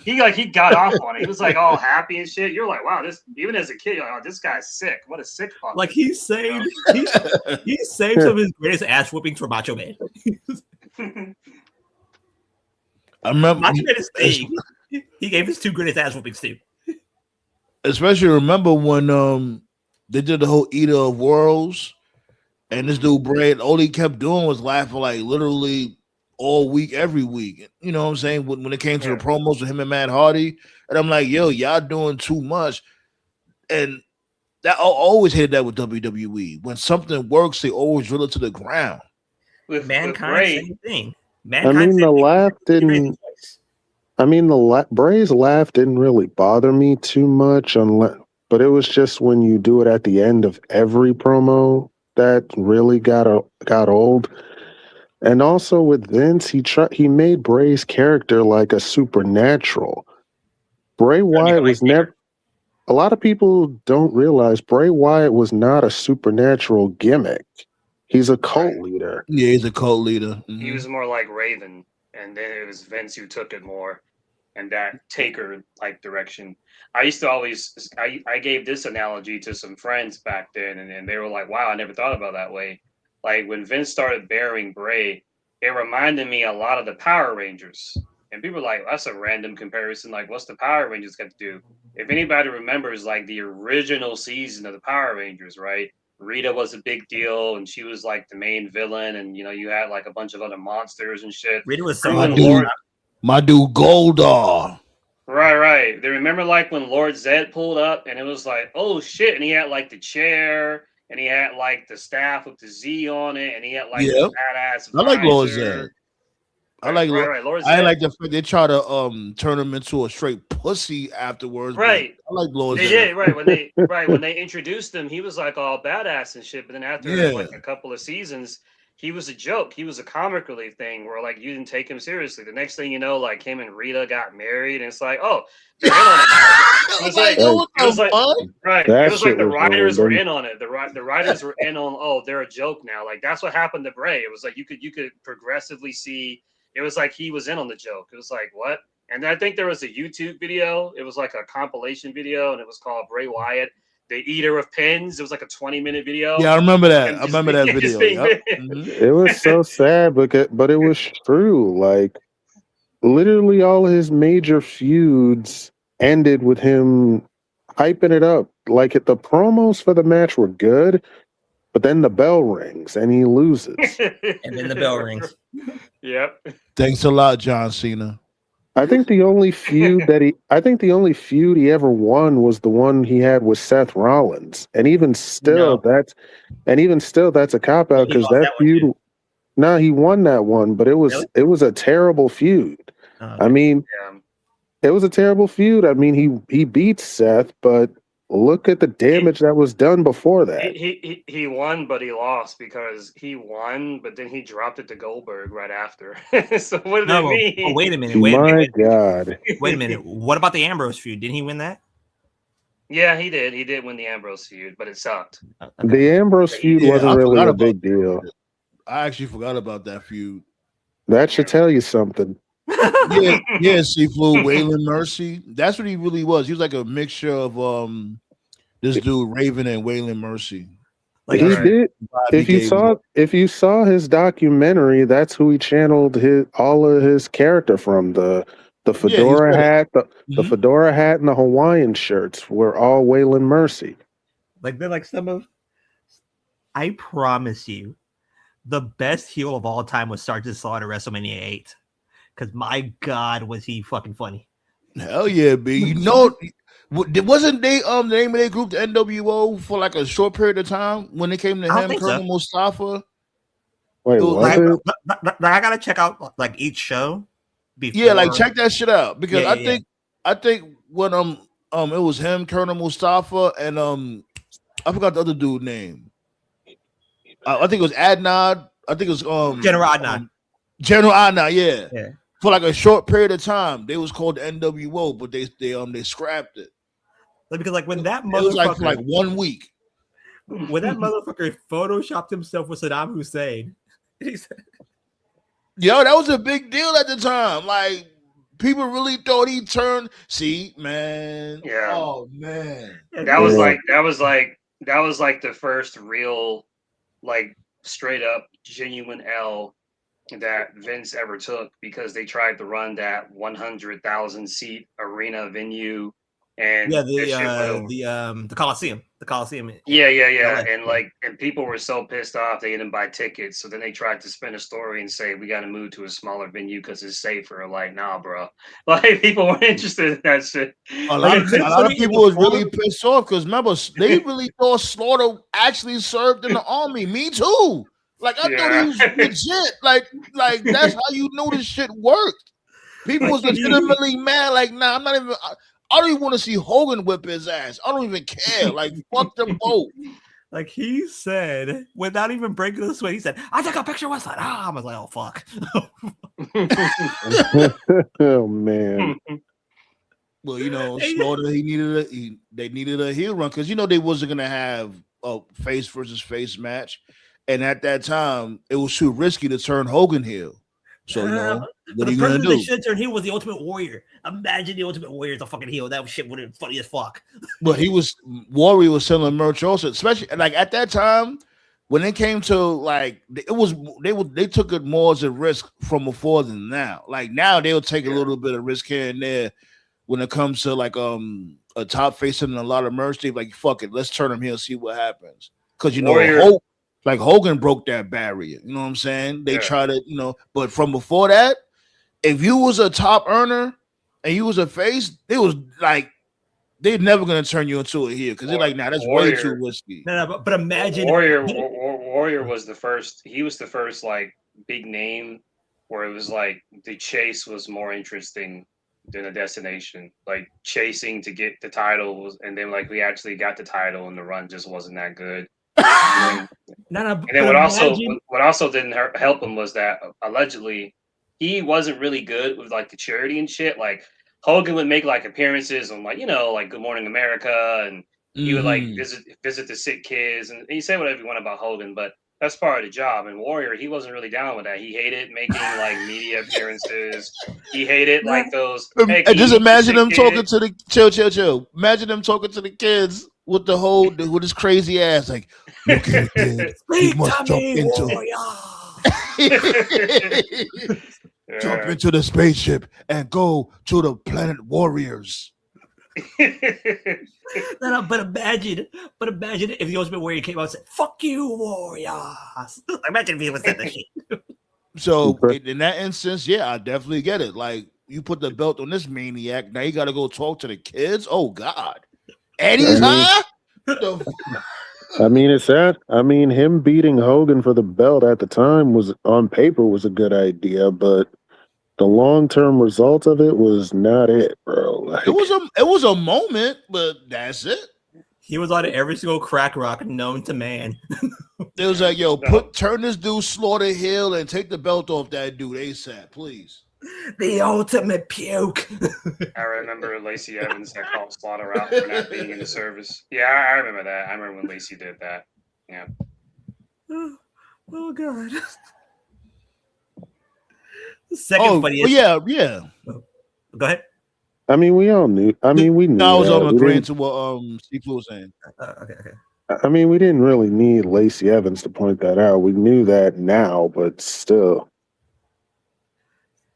he got off on it. He was like all happy and shit. You're like, wow, this even as a kid, you're like, oh, this guy's sick. What a sick fuck. Like he saved he saved some of his greatest ass whoopings for Macho Man. I remember Macho Man is thing. He gave his two greatest ass whoopings too. Especially remember when they did the whole Eater of Worlds, and this dude Bray, all he kept doing was laughing like literally all week, every week. You know what I'm saying? When it came to the promos with him and Matt Hardy, and I'm like, yo, y'all doing too much. And that I always hated that with WWE. When something works, they always drill it to the ground. With Mankind, same thing. Bray's laugh didn't really bother me too much, but it was just when you do it at the end of every promo that really got old. And also with Vince, he made Bray's character like a supernatural. Bray Wyatt was never. A lot of people don't realize Bray Wyatt was not a supernatural gimmick. He's a cult leader. Yeah, he's a cult leader. Mm-hmm. He was more like Raven, and then it was Vince who took it more in that Taker like direction. I used to always I gave this analogy to some friends back then, and they were like, "Wow, I never thought about it that way." Like when Vince started burying Bray, it reminded me a lot of the Power Rangers. And people were like, that's a random comparison. Like, what's the Power Rangers got to do? If anybody remembers, like, the original season of the Power Rangers, right? Rita was a big deal, and she was, like, the main villain. And, you know, you had, like, a bunch of other monsters and shit. Rita was so my dude Goldar. Right. They remember, like, when Lord Zed pulled up, and it was like, oh, shit. And he had, like, the chair, and he had, like, the staff with the Z on it, and he had, like, the badass visor. I like Lord Zed. I like Lord I like the fact they try to turn him into a straight pussy afterwards. Right. I like Lord Zed. They did, right. When they introduced him, he was like all badass and shit. But then after like a couple of seasons, he was a joke. He was a comic relief thing where like you didn't take him seriously. The next thing you know, like him and Rita got married, and it's like, oh, they're in on it. It was like the writers were in on it. The writers were in on, oh, they're a joke now. Like that's what happened to Bray. It was like you could progressively see. It was like he was in on the joke. It was like, what? And I think there was a YouTube video. It was like a compilation video, and it was called Bray Wyatt, the Eater of Pins. It was like a 20-minute video. Yeah, I remember that. I remember that video. It was so sad, but it was true. Like, literally all his major feuds ended with him hyping it up. Like, the promos for the match were good, but then the bell rings and he loses. And then the bell rings. Yep. Thanks a lot, John Cena. I think the only feud he ever won was the one he had with Seth Rollins. And even still that's a cop out because that feud. No, he won that one, but it was a terrible feud. Okay. I mean, it was a terrible feud. I mean, he beat Seth, but look at the damage that was done before that. He won, but he lost because he won, but then he dropped it to Goldberg right after. So what did it mean? Oh, wait a minute. My God. Wait a minute. What about the Ambrose feud? Didn't he win that? Yeah, he did. He did win the Ambrose feud, but it sucked. Okay. The Ambrose feud wasn't really a big deal. I actually forgot about that feud. That should tell you something. Yeah, Seaflu, Waylon Mercy. That's what he really was. He was like a mixture of this dude Raven and Waylon Mercy. Like he did. If you saw his documentary, that's who he channeled all of his character from. The fedora hat, the fedora hat, and the Hawaiian shirts were all Waylon Mercy. Like they're like some of. I promise you, the best heel of all time was Sergeant Slaughter WrestleMania 8. Because my God, was he fucking funny? Hell yeah, B. You know, wasn't they the name of their group, the NWO, for like a short period of time when it came to him, Colonel Mustafa? Wait, what? I gotta check out like each show. Yeah, like check that shit out because I think when it was him, Colonel Mustafa, and I forgot the other dude name. I think it was Adnan. I think it was General Adnan. General Adnan, yeah. For like a short period of time, they was called the NWO, but they scrapped it. Because like when that motherfucker, it was like for like 1 week. When that motherfucker photoshopped himself with Saddam Hussein, he said, yo, that was a big deal at the time. Like people really thought he turned. See, man. Yeah. Oh man. That was like the first real, like straight up genuine L that Vince ever took because they tried to run that 100,000 seat arena venue and the Coliseum. Yeah. And people were so pissed off they didn't buy tickets. So then they tried to spin a story and say we got to move to a smaller venue because it's safer. Like, nah, bro. Like people weren't interested in that shit. A lot of people was really pissed off because remember they really thought Slaughter actually served in the army. Me too. Like I thought he was legit. Like that's how you knew this shit worked. People was legitimately mad. Like, nah, I'm not even. I don't even want to see Hogan whip his ass. I don't even care. Like, fuck them both. Like he said, without even breaking the sweat, he said, "I took a picture with that." I was like, "Oh fuck." Oh man. Well, you know, Slaughter. They needed a heel run because you know they wasn't gonna have a face versus face match. And at that time, it was too risky to turn Hogan heel. So, you know, what are you going to do? The should turn heel was the Ultimate Warrior. Imagine the Ultimate Warrior is a fucking heel. That shit would have been funny as fuck. But Warrior was selling merch also, especially like at that time when it came to like they took it more as a risk from before than now. Like now they'll take a little bit of risk here and there when it comes to like a top face and a lot of merch. They like fuck it, let's turn him here and see what happens. Because you know, like Hogan broke that barrier. You know what I'm saying? They try to, you know, but from before that, if you was a top earner and you was a face, it was like they're never gonna turn you into a heel because they're like, nah, that's way too risky. No, but imagine Warrior was the first. He was the first like big name where it was like the chase was more interesting than the destination. Like chasing to get the title was, and then like we actually got the title and the run just wasn't that good. And then what also didn't help him was that allegedly he wasn't really good with like the charity and shit. Like Hogan would make like appearances on like, you know, like Good Morning America, and he would like visit the sick kids, and you say whatever you want about Hogan, but that's part of the job. And Warrior, he wasn't really down with that. He hated making like media appearances. He hated like those. Hey, just imagine them talking to the chill. Imagine them talking to the kids with with his crazy ass, like, look at it, he must jump into jump into the spaceship and go to the planet Warriors. But imagine if the Ultimate Warrior came out and said, "Fuck you, Warriors." Imagine if he was said that shit. So in that instance, yeah, I definitely get it. Like you put the belt on this maniac, now you got to go talk to the kids. Oh God. Eddie's high? I mean, it's that. I mean, him beating Hogan for the belt at the time was on paper was a good idea, but the long-term result of it was not it, bro. Like, it was a moment, but that's it. He was on every single crack rock known to man. It was like, yo, turn this dude Slaughter Hill and take the belt off that dude ASAP, please. The ultimate puke. I remember Lacey Evans that called Slaughter out for not being in the service. Yeah, I remember that. I remember when Lacey did that. Yeah. Oh God. The second funniest. Yeah. Go ahead. I mean, we all knew. I mean, we knew. I was that. agreeing to what Steve was saying. Okay. I mean, we didn't really need Lacey Evans to point that out. We knew that now, but still.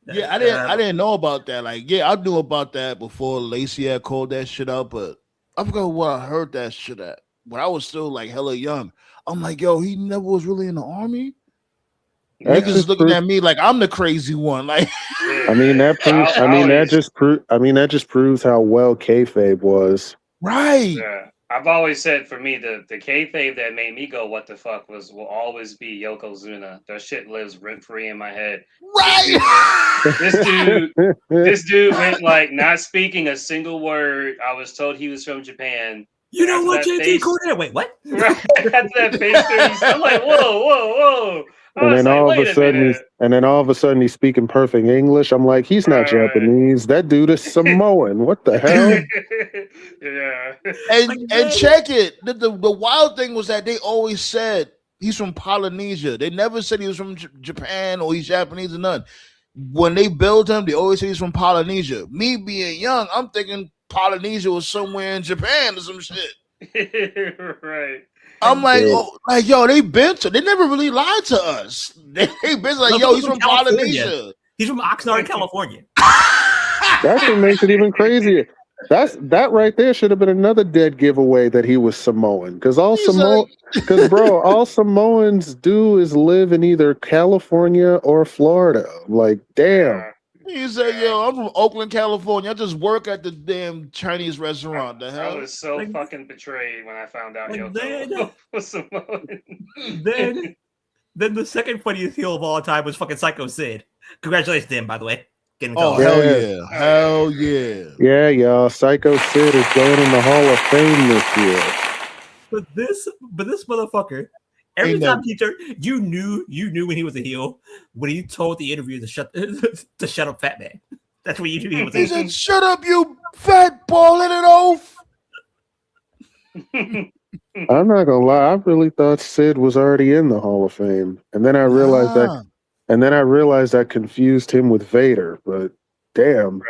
Yeah, I didn't know about that. Like, yeah, I knew about that before Lacey had called that shit out, but I forgot what I heard that shit at. When I was still like hella young. I'm like, yo, he never was really in the army. That's Niggas looking at me like I'm the crazy one. Like, I mean, that just proves how well kayfabe was. Right. Yeah. I've always said for me the kayfabe that made me go what the fuck will always be Yokozuna. That shit lives rent free in my head. Right. This dude went like not speaking a single word. I was told he was from Japan. You know what, JT Cornette? Wait, what? Right after that face, I'm like, whoa. And then all of a sudden he's speaking perfect English. I'm like, he's not Japanese. That dude is Samoan. What the hell? Yeah. And check it. The wild thing was that they always said he's from Polynesia. They never said he was from Japan or he's Japanese or none. When they build him, they always say he's from Polynesia. Me being young, I'm thinking Polynesia was somewhere in Japan or some shit. Right. I'm like, yo, they never really lied to us. They been like, yo, he's from Polynesia. He's from Oxnard, California. That's what makes it even crazier. That right there should have been another dead giveaway that he was Samoan. Because all Samoans do is live in either California or Florida. Like, damn. He said, yo, I'm from Oakland, California. I just work at the damn Chinese restaurant. The hell? I was so fucking betrayed when I found out Yoko was Samoan. Then the second funniest heel of all time was fucking Psycho Sid. Congratulations to him, by the way. Hell yeah. Yeah, y'all. Psycho Sid is going in the Hall of Fame this year. But this motherfucker, every time he turned, you knew when he was a heel when he told the interviewer to shut up, fat man. That's what you knew he was. He said, "Shut up, you fat ball-headed oaf." I'm not gonna lie. I really thought Sid was already in the Hall of Fame, and then I realized that confused him with Vader. But damn,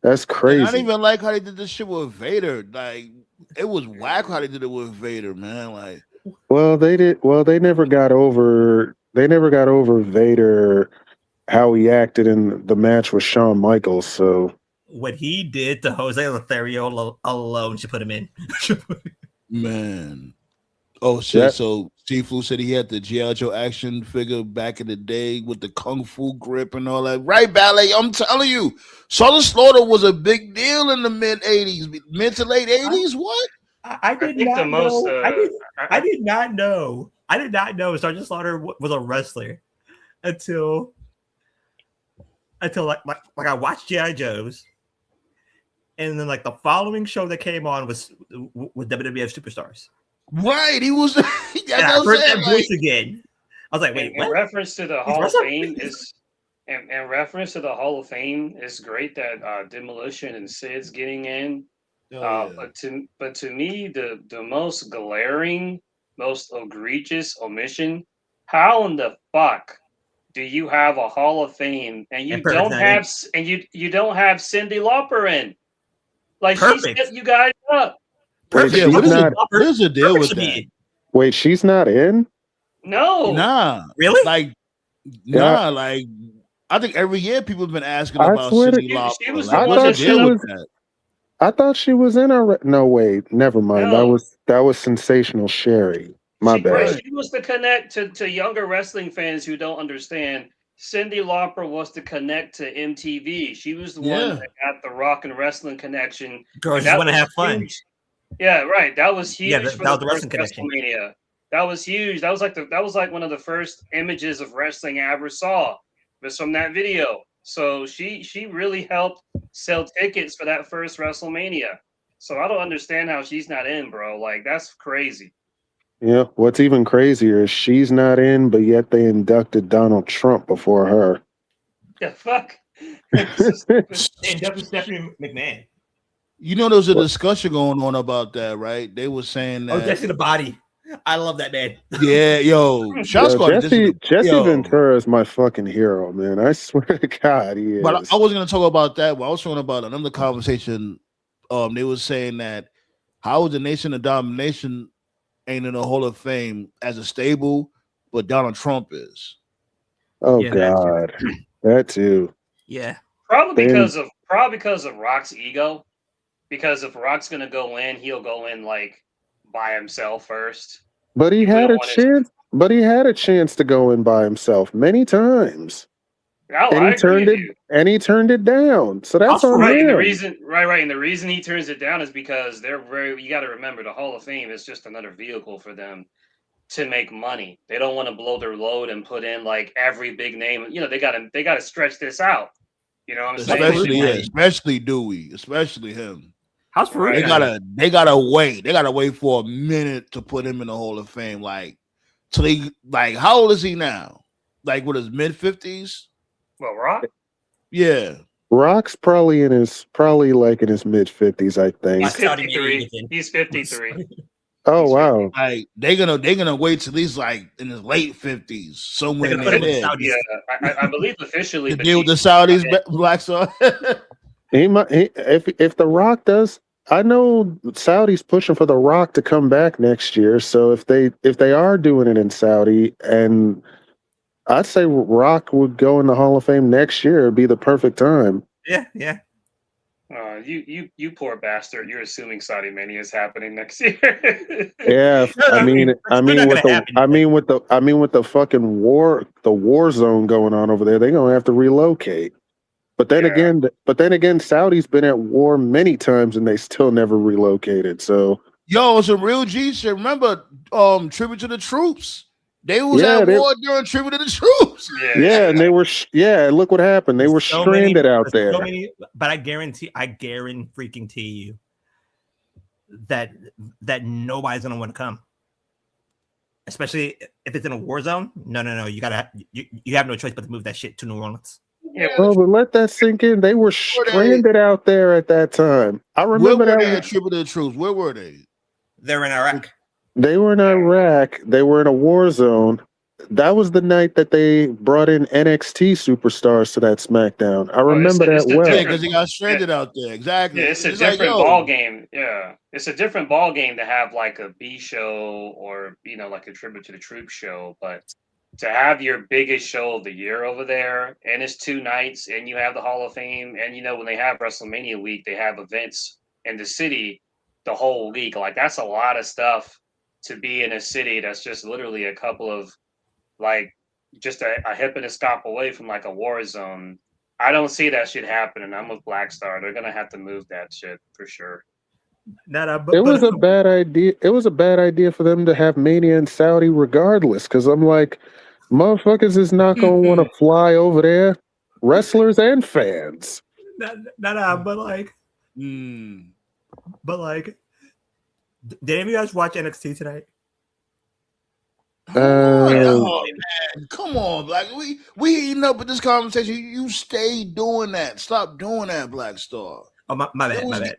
that's crazy. I didn't even like how they did this shit with Vader. Like, it was whack how they did it with Vader, man. Like, they never got over Vader, how he acted in the match with Shawn Michaels. So what he did to Jose Lothario alone should put him in. Man. Oh shit! Yeah. So T-Flu said he had the G.I. Joe action figure back in the day with the kung fu grip and all that. Right, Ballet? I'm telling you, Sergeant Slaughter was a big deal in the mid to late 80s. What? I did not know Sergeant Slaughter was a wrestler until like I watched G.I. Joe's, and then like the following show that came on was WWF Superstars. Right, he was. I heard that voice again. I was like, wait, what? In reference to the Hall of Fame it's great that Demolition and Sid's getting in. But to me, the most glaring, most egregious omission: how in the fuck do you have a Hall of Fame and you don't have Cyndi Lauper in? Like, she set you guys up. Perfect. Yeah, what is the deal with that? Wait, she's not in? No. Nah. Really? Like, nah, like, I think every year people have been asking about Cyndi Lauper. I thought she was in no, wait, never mind. No. That was Sensational Sherry. My bad. She was to connect to younger wrestling fans who don't understand. Cyndi Lauper was to connect to MTV. She was the one that got the rock and wrestling connection. Girls just want to have fun. Huge. Yeah, right. That was huge. Yeah, that was the wrestling connection. WrestleMania. That was huge. That was like one of the first images of wrestling I ever saw. Was from that video. So she really helped sell tickets for that first WrestleMania. So I don't understand how she's not in, bro. Like that's crazy. Yeah. What's even crazier is she's not in, but yet they inducted Donald Trump before her. The fuck? It's so stupid. And Dr. Stephanie McMahon. You know, there was a What? discussion going on about that, right? They were saying Oh, that, Jesse the Body. I love that man. yeah, yo, shots Yo, called Jesse yo. Ventura is my fucking hero, man. I swear to God, he But is. I wasn't gonna talk about that. But I was talking about another conversation. They were saying that how is the Nation of Domination ain't in the Hall of Fame as a stable, but Donald Trump is. Oh Yeah, that too. God, that too. Yeah. Probably Then, because of Rock's ego. Because if Rock's gonna go in, he'll go in like by himself first. but he He had wouldn't a want his. chance. But he had a chance to go in by himself many times, Oh, and I he agree turned with it. you. And he turned it down. So that's Also, on Right, and the him. reason, and the reason he turns it down is because they're very. You got to remember, the Hall of Fame is just another vehicle for them to make money. They don't want to blow their load and put in like every big name. You know, they got to stretch this out. You know what I'm saying? Absolutely. Especially Dewey, especially him. how's Farouk Right. not in? They gotta wait. They gotta wait for a minute to put him in the Hall of Fame. Like, so they like, how old is he now? Like, with his mid-50s? Well, Rock, Yeah. Rock's probably in his mid-50s, I think. he's Watch Saudi 53. Arabia. He's 53. Oh He's wow. Like they're gonna wait till he's like in his late 50s, somewhere They're gonna near put him with there. the Yeah, Saudis. I believe officially To the deal with the Chiefs. Saudis, Yeah. Black Star. If The Rock does, I know Saudi's pushing for The Rock to come back next year. So if they are doing it in Saudi, and I'd say Rock would go in the Hall of Fame next year. It'd be the perfect time. Yeah. You poor bastard. You're assuming Saudi Mania is happening next year. Yeah, No, I mean, it's still not gonna happen. with the fucking war zone going on over there, they're gonna have to relocate. But then again, Saudi's been at war many times and they still never relocated. So Yo, it's a real G shit. Remember, Tribute to the Troops. They was yeah, at war during Tribute to the Troops. yeah, and they were look what happened. They were So stranded out there. So many, but I guarantee freaking you that nobody's gonna want to come. Especially if it's in a war zone. No. You have no choice but to move that shit to New Orleans. Yeah, Oh, but let that sink in. They were stranded out there at that time. I Where remember were they that at Tribute to the Troops? Where were they? They're in Iraq. they were in Iraq. They were in a war zone. That was the night that they brought in NXT superstars to that SmackDown. I remember it's that a well. Yeah, because he got stranded out there. Exactly. Yeah, it's a like, different yo, ball game. Yeah, it's a different ball game to have like a B show or like a Tribute to the Troops show, but to have your biggest show of the year over there, and it's 2 nights, and you have the Hall of Fame, and when they have WrestleMania week, they have events in the city the whole week. Like that's a lot of stuff to be in a city that's just literally a couple of like just a hip and a stop away from like a war zone. I don't see that shit happening. I'm with Black Star. They're gonna have to move that shit for sure. It was a bad idea. It was a bad idea for them to have Mania in Saudi, regardless. Because I'm like, motherfuckers is not gonna want to fly over there, wrestlers and fans. But like, did any of you guys watch NXT tonight? Come on, Black. We eating up with this conversation. You stay doing that. Stop doing that, Black Star. Oh my bad.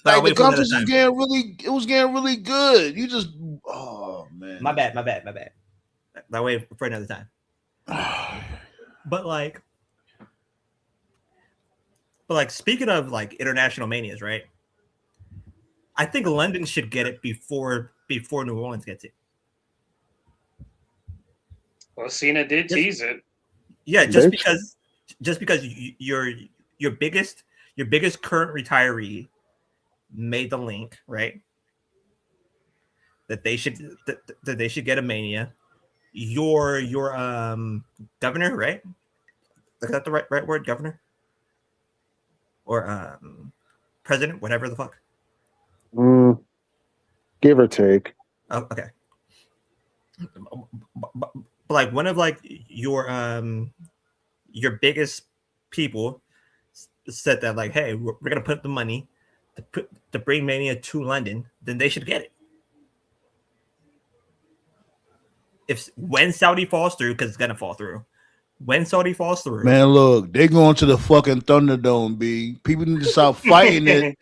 Like the conversation was getting really good. You just, oh man. My bad. That way for another time. But like, speaking of like international manias, right? I think London should get it before New Orleans gets it. Well, Cena did tease it. Yeah, just because your biggest current retiree made the link, right? That they should get a Mania. Your governor, right? Is that the right word, governor? Or president, whatever the fuck. Give or take. Oh, okay. But like one of like your biggest people said that like, hey, we're gonna put the money to bring Mania to London, then they should get it. When Saudi falls through, because it's gonna fall through. When Saudi falls through, Man, look, they going to the fucking Thunderdome, B. People need to stop fighting it.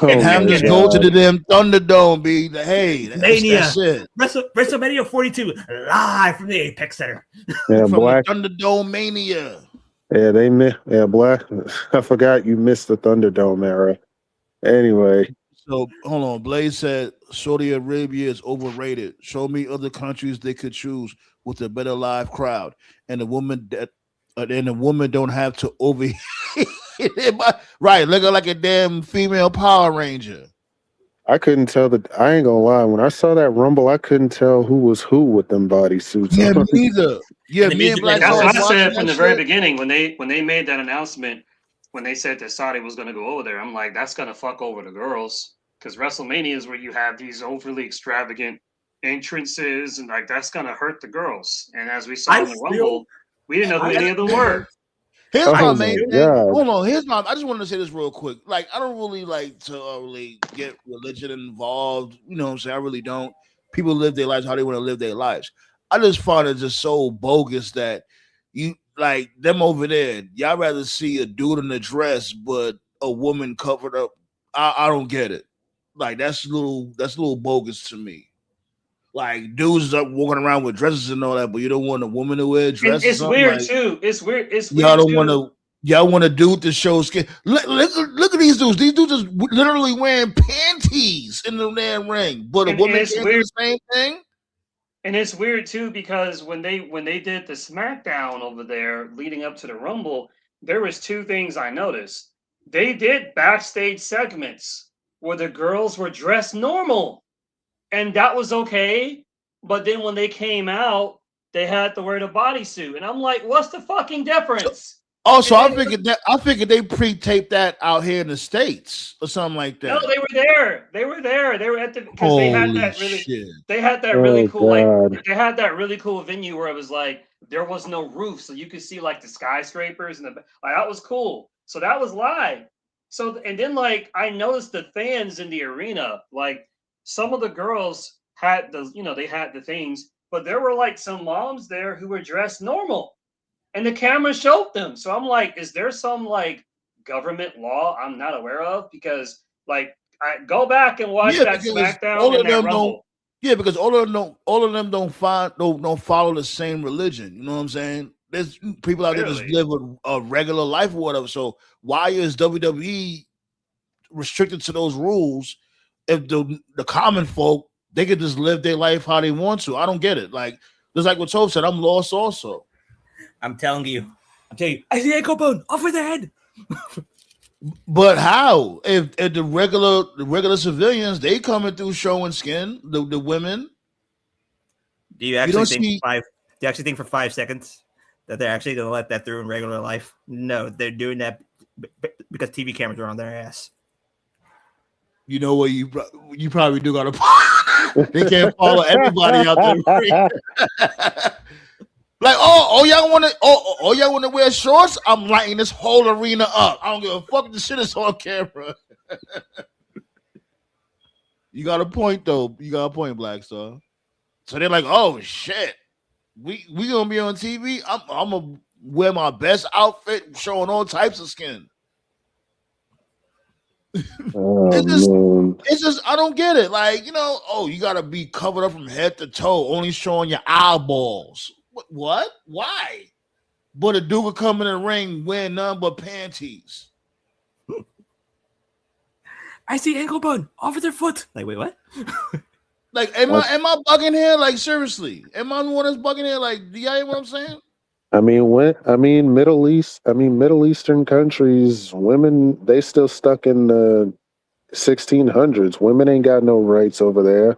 Oh Have them my just go to the god. damn Thunderdome, B. Hey, Mania, that's it. WrestleMania 42, live from the Apex Center. Yeah, From Black. the Thunderdome Mania. Yeah, they missed. Yeah, Black. I forgot you missed the Thunderdome era. Anyway, So hold on. Blaze said Saudi Arabia is overrated. Show me other countries they could choose with a better live crowd, and the woman don't have to overheat. Right, looking like a damn female Power Ranger. I couldn't tell I ain't gonna lie. When I saw that Rumble, I couldn't tell who was who with them bodysuits Yeah, on. me neither. Yeah, And the me and music Black went That's Star what nuts. I watching said from that the very shit. beginning when they made that announcement. When they said that Saudi was going to go over there, I'm like, that's going to fuck over the girls because WrestleMania is where you have these overly extravagant entrances, and like that's going to hurt the girls. And as we saw I in the feel, Rumble, we didn't know who I any of them feel, were. Here's I my Oh main my feel. thing. god. Hold on. I just wanted to say this real quick. Like, I don't really like to really get religion involved. You know what I'm saying? I really don't. People live their lives how they want to live their lives. I just find it just so bogus that you like them over there. Y'all rather see a dude in a dress, but a woman covered up. I don't get it. Like that's a little bogus to me. Like dudes are walking around with dresses and all that, but you don't want a woman to wear a And dress or it's something weird like. too. It's weird. It's Y'all weird don't want too. to. Y'all want a dude to show skin. Look at these dudes. These dudes is literally wearing panties in the damn ring, but a And woman it's can't do weird. the same thing. And it's weird too because when they did the SmackDown over there leading up to the Rumble, there was two things I noticed. They did backstage segments where the girls were dressed normal, and that was okay. But then when they came out, they had to wear the bodysuit, and I'm like, "What's the fucking So, difference?" also, And then I figured they pre-taped that out here in the states or something like no, that. they were there. They were there. They were at the because Holy shit! they had that really Oh cool like god. they had that really cool venue where it was like there was no roof, so you could see like the skyscrapers and like that was cool. So that was live. So and then like I noticed the fans in the arena, like some of the girls had they had the things, but there were like some moms there who were dressed normal and the camera showed them. So I'm like, is there some like government law I'm not aware of? Because like I go back and watch Yeah, that because SmackDown all and of that them don't. Rumble. Yeah, because all of them don't follow the same religion. You know what I'm saying? There's people out there just Clearly. live a regular life or whatever. So why is WWE restricted to those rules if the common folk they could just live their life how they want to? I don't get it. Like just like what Tove said, I'm lost also. I'm telling you, I see ankle bone over the head. But how? If the regular civilians they coming through showing skin, the women, Do you you actually don't think see. do you actually think for 5 seconds that they're actually going to let that through in regular life? No, they're doing that because TV cameras are on their ass. You know what? You probably do got to. They can't follow everybody out there. Like, y'all want to, y'all want to wear shorts? I'm lighting this whole arena up. I don't give a fuck if the shit is on camera. You got a point though. You got a point, Black Star. So they're like, oh shit, we gonna be on TV. I'm gonna wear my best outfit, showing all types of skin. Oh It's just man. It's just I don't get it. Like, you gotta be covered up from head to toe, only showing your eyeballs. What? Why? But a dude would come in the ring wearing none but panties. I see ankle bone over their foot. Like, wait, what? Like, am I bugging here? Like, seriously, am I the one that's bugging here? Like, do y'all hear what I'm saying? Middle Eastern countries, women they still stuck in the 1600s. Women ain't got no rights over there.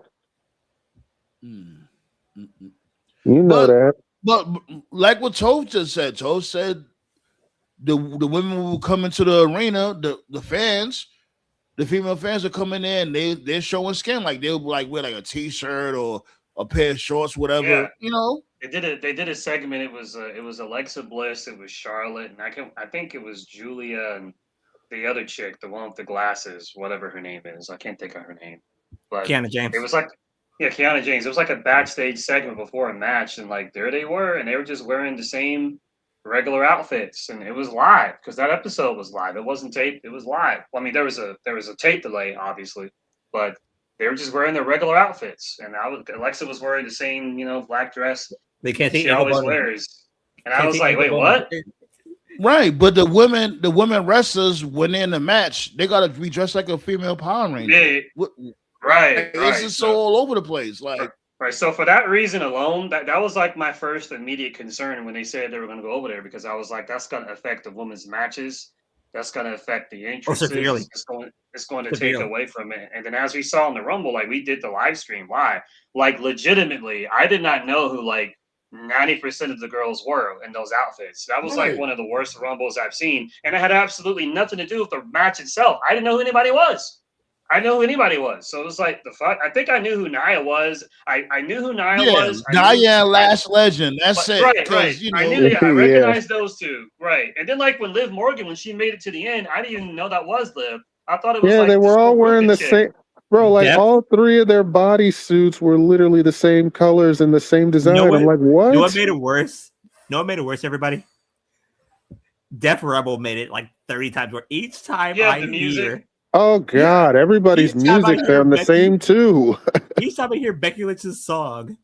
Mm. Mm-mm. You know But that. but like what Tove just said, Tove said the women will come into the arena, the fans, the female fans are coming in, they're showing skin, like they'll like wear like a t-shirt or a pair of shorts, Yeah, whatever. they did a segment. It was Alexa Bliss, it was Charlotte, and I think it was Julia and the other chick, the one with the glasses, whatever her name is. I can't think of her name. But Kiana James. it was like, yeah, Kiana James. It was like a backstage segment before a match, and like there they were, and they were just wearing the same regular outfits, and it was live because that episode was live. It wasn't taped; it was live. Well, I mean, there was a tape delay, obviously, but they were just wearing their regular outfits, and Alexa was wearing the same, black dress They can't take she always wears, and I was like, wait, what? Right, but the women wrestlers when they're in the match, they gotta be dressed like a female Power Ranger. Yeah, right. This is so all over the place. Like, right. So for that reason alone, that was like my first immediate concern when they said they were going to go over there, because I was like, that's going to affect the women's matches. That's going to affect the entrances. It's going to take away from it. And then as we saw in the Rumble, like we did the live stream live, like legitimately, I did not know who like 90% of the girls were in those outfits. That was like one of the worst Rumbles I've seen. And it had absolutely nothing to do with the match itself. I didn't know who anybody was. So it was like, the fuck? I think I knew who Nia was. I knew who Nia was. Nia and Last Legend. That's it. Right. I recognized those two. Right. And then like when Liv Morgan, when she made it to the end, I didn't even know that was Liv. I thought it was they were all wearing the same. Bro, like all three of their body suits were literally the same colors and the same design. I'm like, what? You know what made it worse? Everybody? Def Rebel made it like 30 times more. Each time I hear... Oh, God. Everybody's music sound the same, too. Each time I hear Becky Lynch's song,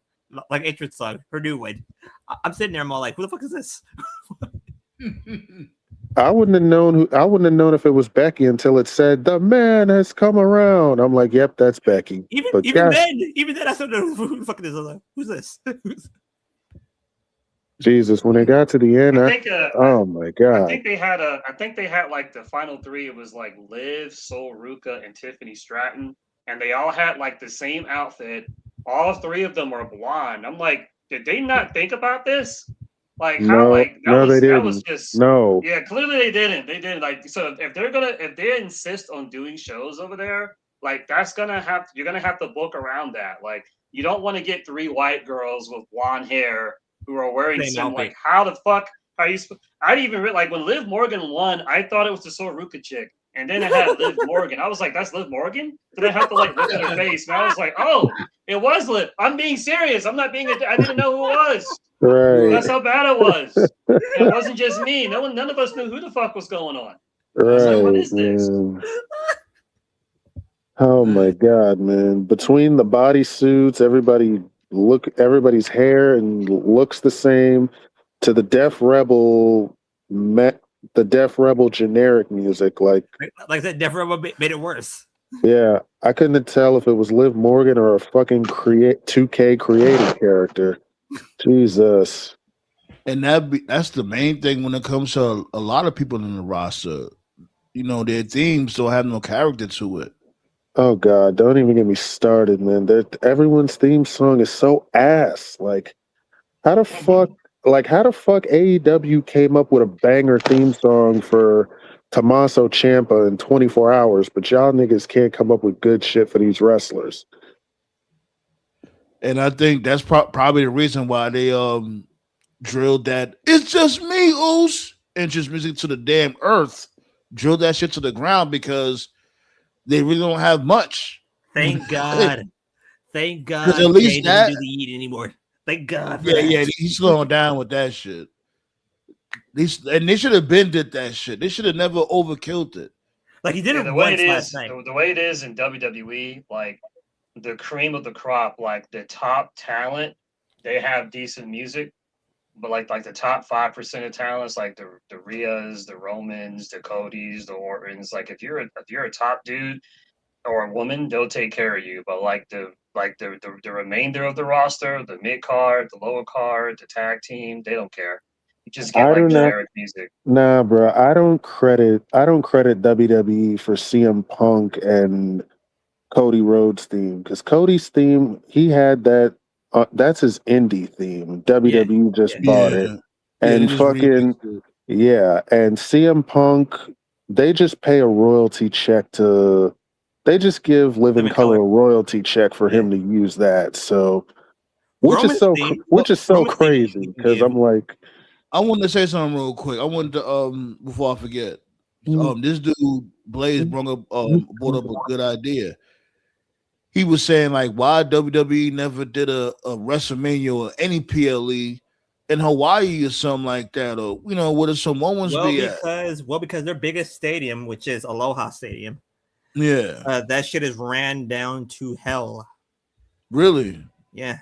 like entrance song, her new one, I'm sitting there, I'm all like, who the fuck is this? I wouldn't have known if it was Becky until it said the man has come around. I'm like, yep, that's Becky. Even then, I still don't know who the fuck it is. I'm like, who's this? Jesus, when they got to the end, oh my God! I think they had like the final three. It was like Liv, Sol Ruka, and Tiffany Stratton, and they all had like the same outfit. All three of them were blonde. I'm like, did they not think about this? Like how? Like they didn't. That was just Yeah, clearly they didn't. They didn't. Like so, if they insist on doing shows over there, like you're gonna have to book around that. Like you don't want to get three white girls with blonde hair who are wearing some like how the fuck are you? I didn't even like when Liv Morgan won. I thought it was the Sol Ruka chick, and then it had Liv Morgan. I was like, that's Liv Morgan. Then I have to like look at her face, and I was like, oh, it was Liv. I'm being serious. I'm not being. I didn't know who it was. Right. That's how bad it was. It wasn't just me. None of us knew who the fuck was going on. Right. I was like, what is this? Oh my God, man! Between the body suits, everybody's hair and looks the same. To the Def Rebel generic music, like I said, Def Rebel made it worse. Yeah, I couldn't tell if it was Liv Morgan or a fucking 2K creative character. Jesus. And that's the main thing when it comes to a lot of people in the roster. Their themes don't have no character to it. Oh God, don't even get me started, man. Everyone's theme song is so ass. Like, how the fuck AEW came up with a banger theme song for Tommaso Ciampa in 24 hours, but y'all niggas can't come up with good shit for these wrestlers. And I think that's probably the reason why they drilled that "It's Just Me, Oos" and just music to the damn earth. Drilled that shit to the ground because they really don't have much. Thank God. Thank God. At least they don't do the eat anymore. Thank God. Yeah, he's slowing down with that shit. And they should have did that shit. They should have never overkilled it. Like he did it once last night. The way it is in WWE, like the cream of the crop, like the top talent, they have decent music, but like the top 5% of talents, like the Rheas, the Romans, the Codys, the Ortons, like if you're a top dude or a woman, they'll take care of you. But like the remainder of the roster, the mid card, the lower card, the tag team, they don't care. You just get like generic music. Nah, bro. I don't credit WWE for CM Punk and Cody Rhodes' theme, because Cody's theme, he had that. That's his indie theme. WWE just bought it, and fucking and CM Punk, they just pay a royalty check to. They just give Living Color a royalty check for him to use that. So, which is so crazy, because I'm like, I wanted to say something real quick. I wanted to before I forget. This dude Blaze brought up a good idea. He was saying like, why WWE never did a WrestleMania or any PLE in Hawaii or something like that, or where the Samoans be at? Because their biggest stadium, which is Aloha Stadium, Yeah, that shit is ran down to hell. really? Yeah,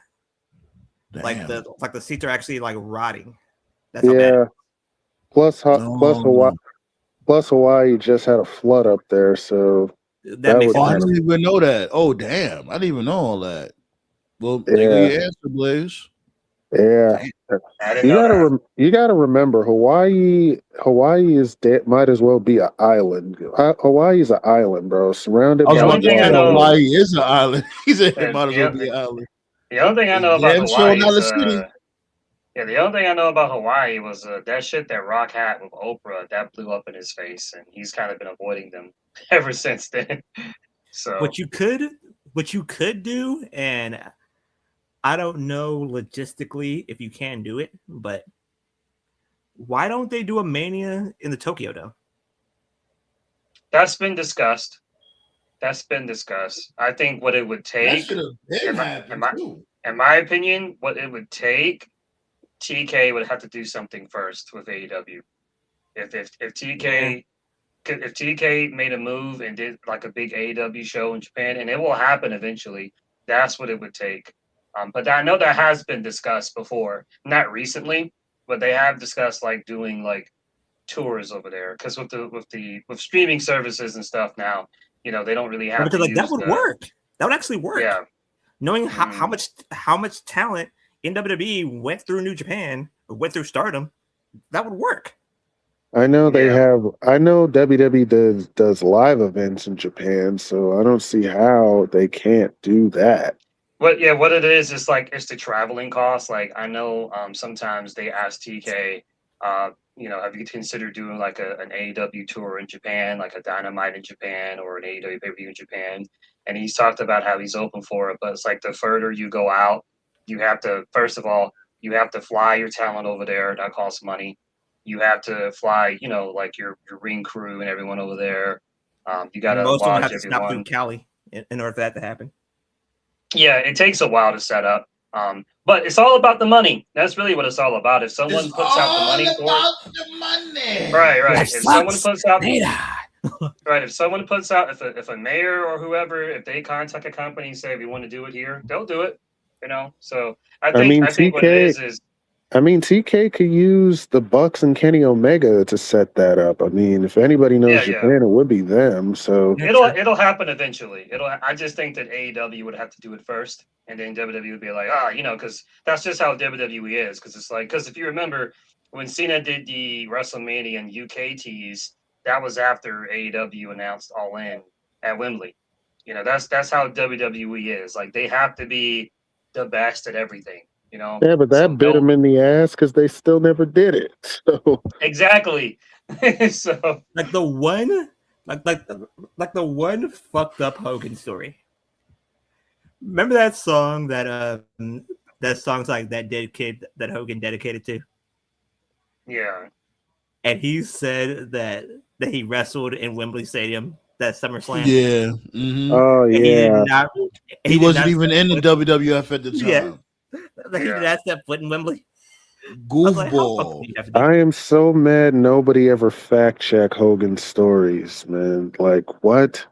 Damn. like the seats are actually like rotting. That's how bad. Plus Hawaii just had a flood up there, so That makes I sense. didn't even know that. Oh, damn! I didn't even know all that. Well, Yeah. there go your answer, Blaze. yeah. I didn't know that. You gotta remember Hawaii is might as well be an island. Hawaii's an island, bro. Surrounded I was by about to say know- Hawaii is an island. He said it Yeah, might as well be an island. The only thing I It's know about damn sure Hawaii not is a city. the only thing I know about Hawaii was that shit that Rock had with Oprah that blew up in his face, and he's kind of been avoiding them ever since then. So What you could do, and I don't know logistically if you can do it, but why don't they do a Mania in the Tokyo Dome? that's been discussed. I think what it would take, in my opinion, what it would take, TK would have to do something first with AEW. If TK made a move and did like a big AEW show in Japan, and it will happen eventually, that's what it would take. But I know that has been discussed before, not recently, but they have discussed like doing like tours over there because with streaming services and stuff now, they don't really have Because to like that use would work. That would actually work. Yeah. Knowing how much talent in WWE went through New Japan or went through Stardom, that would work. I know I know WWE does live events in Japan, so I don't see how they can't do that. What it is like it's the traveling cost. Like I know sometimes they ask TK, have you considered doing like an AEW tour in Japan, like a Dynamite in Japan or an AEW pay-per-view in Japan? And he's talked about how he's open for it, but it's like the further you go out, you have to fly your talent over there. That costs money. You have to fly, like your ring crew and everyone over there. You got to Most of them lodge have to stop through everyone. Cali in order for that to happen. Yeah, it takes a while to set up. But it's all about the money. That's really what it's all about. If someone puts out the money for it, right. If someone puts out, right, if someone puts out, if a mayor or whoever, if they contact a company and say we want to do it here, they'll do it. So I think what it is. I mean, TK could use the Bucks and Kenny Omega to set that up. I mean, if anybody knows Japan, it would be them. So it'll happen eventually. I just think that AEW would have to do it first, and then WWE would be like, because that's just how WWE is. Because if you remember when Cena did the WrestleMania and UK tease, that was after AEW announced All In at Wembley. That's how WWE is. Like they have to be the best at everything. Yeah, but that bit them in the ass because they still never did it. So exactly. So like the one fucked up Hogan story. Remember that song that song's like that dead kid that Hogan dedicated to? Yeah. And he said that he wrestled in Wembley Stadium that SummerSlam. Yeah. Mm-hmm. Oh yeah. He wasn't even in the WWF at the time. Yeah. Like he did not step foot in Wembley. Goofball. I am so mad nobody ever fact check Hogan's stories, man. Like what?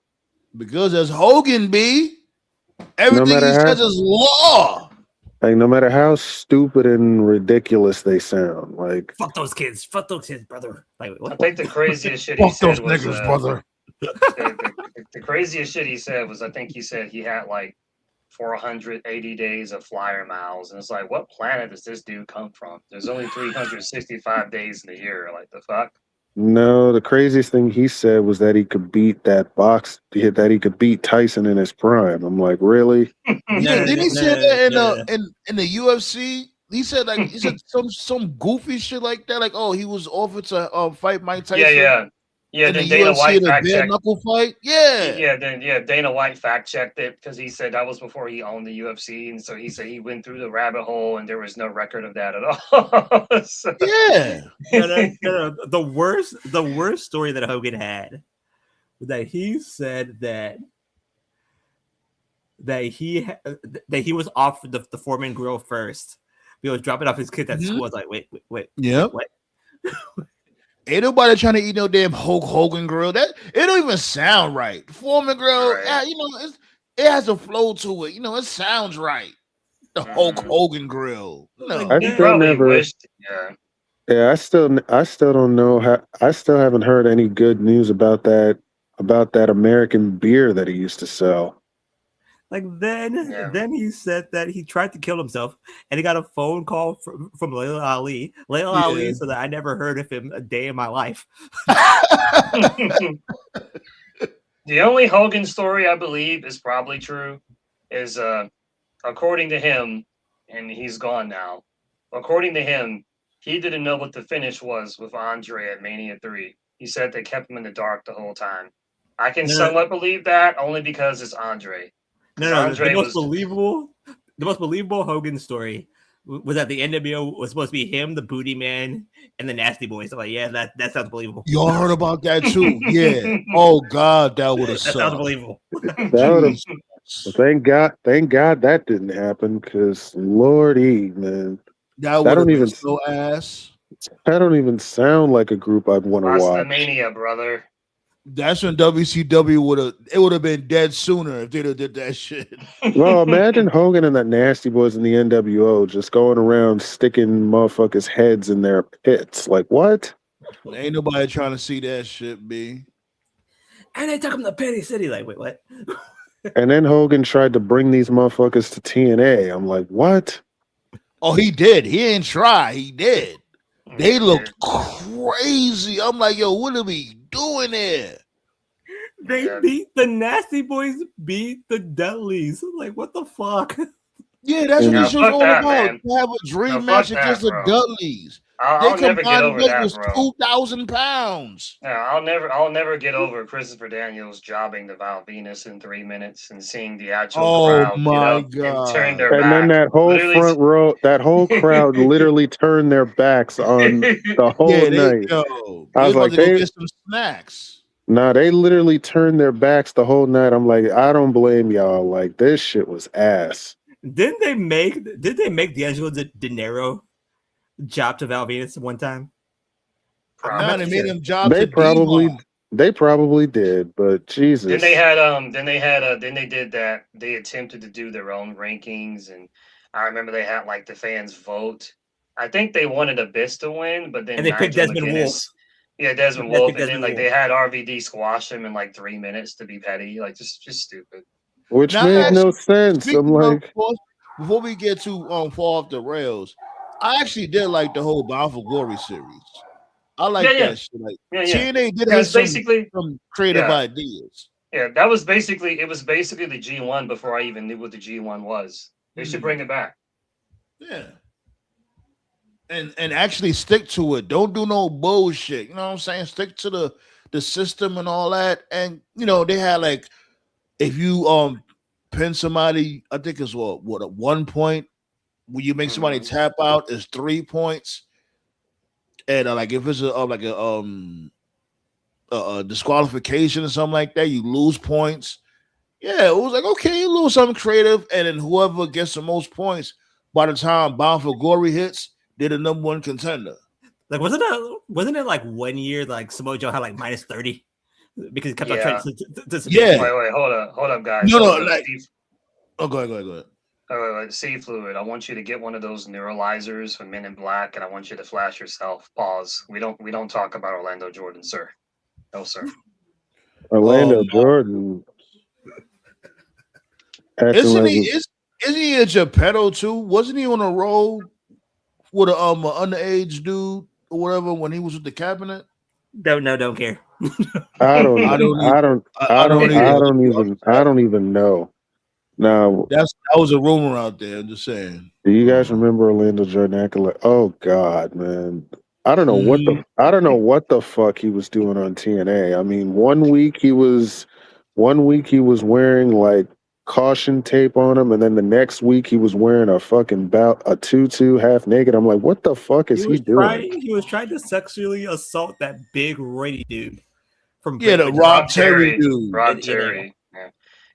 Because as Hogan be, everything he says is law. Like no matter how stupid and ridiculous they sound, like fuck those kids, brother. Like, I think the craziest shit he said was niggas, brother. The craziest shit he said was, I think he said he had like 480 days of flyer miles, and it's like, what planet does this dude come from? There's only 365 days in the year. Like the fuck. No, the craziest thing he said was that he could beat that he could beat Tyson in his prime. I'm like, really? Didn't he say that in the UFC? He said some goofy shit like that. Like, oh, he was offered to fight Mike Tyson. Yeah. Yeah, in the then Dana UFC White in a fact bare checked. knuckle fight. Yeah. Yeah, Dana White fact checked it because he said that was before he owned the UFC, and so he said he went through the rabbit hole and there was no record of that at all. So- Yeah. No. The worst story that Hogan had was that he said that he was offered the Foreman grill first. He was dropping off his kids at school. I was like, wait, Yeah. what? Ain't nobody trying to eat no damn Hulk Hogan grill. That it don't even sound right. Foreman grill, Right. it has a flow to it. It sounds right. The Hulk Hogan grill. No. Like, I He still probably never. wished. Yeah. Yeah, I still don't know how. I still haven't heard any good news about that American beer that he used to sell. Like then he said that he tried to kill himself, and he got a phone call from Layla Ali. Layla Ali said that I never heard of him a day in my life. The only Hogan story I believe is probably true is according to him, and he's gone now. According to him, he didn't know what the finish was with Andre at Mania 3. He said they kept him in the dark the whole time. I can somewhat believe that only because it's Andre. The most believable Hogan story was that the NWO was supposed to be him, the Booty Man, and the Nasty Boys. I'm like, yeah, that sounds believable. Y'all heard about that too? Yeah. Oh God, that would have sucked. That sounds believable. Thank God that didn't happen because Lordy, man, that would have been so ass. That don't even sound like a group I'd want to watch. Mania, brother. That's when WCW would have been dead sooner if they'd have did that shit. Well, imagine Hogan and the Nasty Boys in the NWO just going around sticking motherfuckers' heads in their pits. Like what? Ain't nobody trying to see that shit, B. And they took him to Penny City. Like, wait, what? And then Hogan tried to bring these motherfuckers to TNA. I'm like, what? Oh, he did. He ain't try. He did. They looked crazy. I'm like, yo, what are we doing there? The Nasty Boys beat the Dudleys. Like, what the fuck? Yeah, that's what this show's all about. Man. To have a dream match against the Dudleys. I'll never get over that, was bro. 2,000 pounds. Yeah, I'll never get over Christopher Daniels jobbing the Val Venus in 3 minutes and seeing the actual crowd, God. and turn their and back. Then that whole front row, that whole crowd literally turned their backs on the whole night. I was like, they get some snacks. Nah, they literally turned their backs the whole night. I'm like, I don't blame y'all. Like, this shit was ass. Did they make D'Angelo De Niro job to Val Venus one time? No, they made him job. They probably did, but Jesus. Then they did that. They attempted to do their own rankings, and I remember they had like the fans vote. I think they wanted Abyss to win, but then and they picked Desmond Wolf. Yeah, Desmond Wolf, and then like they had RVD squash him in like 3 minutes to be petty, like just stupid. Which made no sense. I'm like, before we get too fall off the rails, I actually did like the whole Bound for Glory series. I like that shit. Like TNA did have some creative ideas. Yeah, that was basically the G1 before I even knew what the G1 was. They should bring it back. Yeah. And actually stick to it. Don't do no bullshit. You know what I'm saying? Stick to the system and all that. And they had like, if you pin somebody, I think it's what at 1 point when you make somebody tap out is 3 points. And like if it's a disqualification or something like that, you lose points. Yeah, it was like, okay, you lose something creative, and then whoever gets the most points by the time Bound for Glory hits, they're the number one contender. Like, wasn't it like 1 year like Samoa Joe had like minus 30 because he kept on trying to Wait, hold up, guys. No, like, go ahead. C Fluid, I want you to get one of those neuralizers from Men in Black, and I want you to flash yourself. Pause. We don't talk about Orlando Jordan, sir. No, sir. Orlando Jordan. Isn't he a Geppetto too? Wasn't he on a roll with an underage dude or whatever when he was with the cabinet? Don't care. I don't even know. Now that was a rumor out there. I'm just saying. Do you guys remember Orlando Jordan? Oh God, man. I don't know what the fuck he was doing on TNA. I mean, one week he was wearing like caution tape on him, and then the next week he was wearing a fucking a tutu half naked. I'm like, what the fuck is he doing? He was trying to sexually assault that big Brady dude from Yeah, the Britain. Rob Terry dude. Rob In Terry. NA.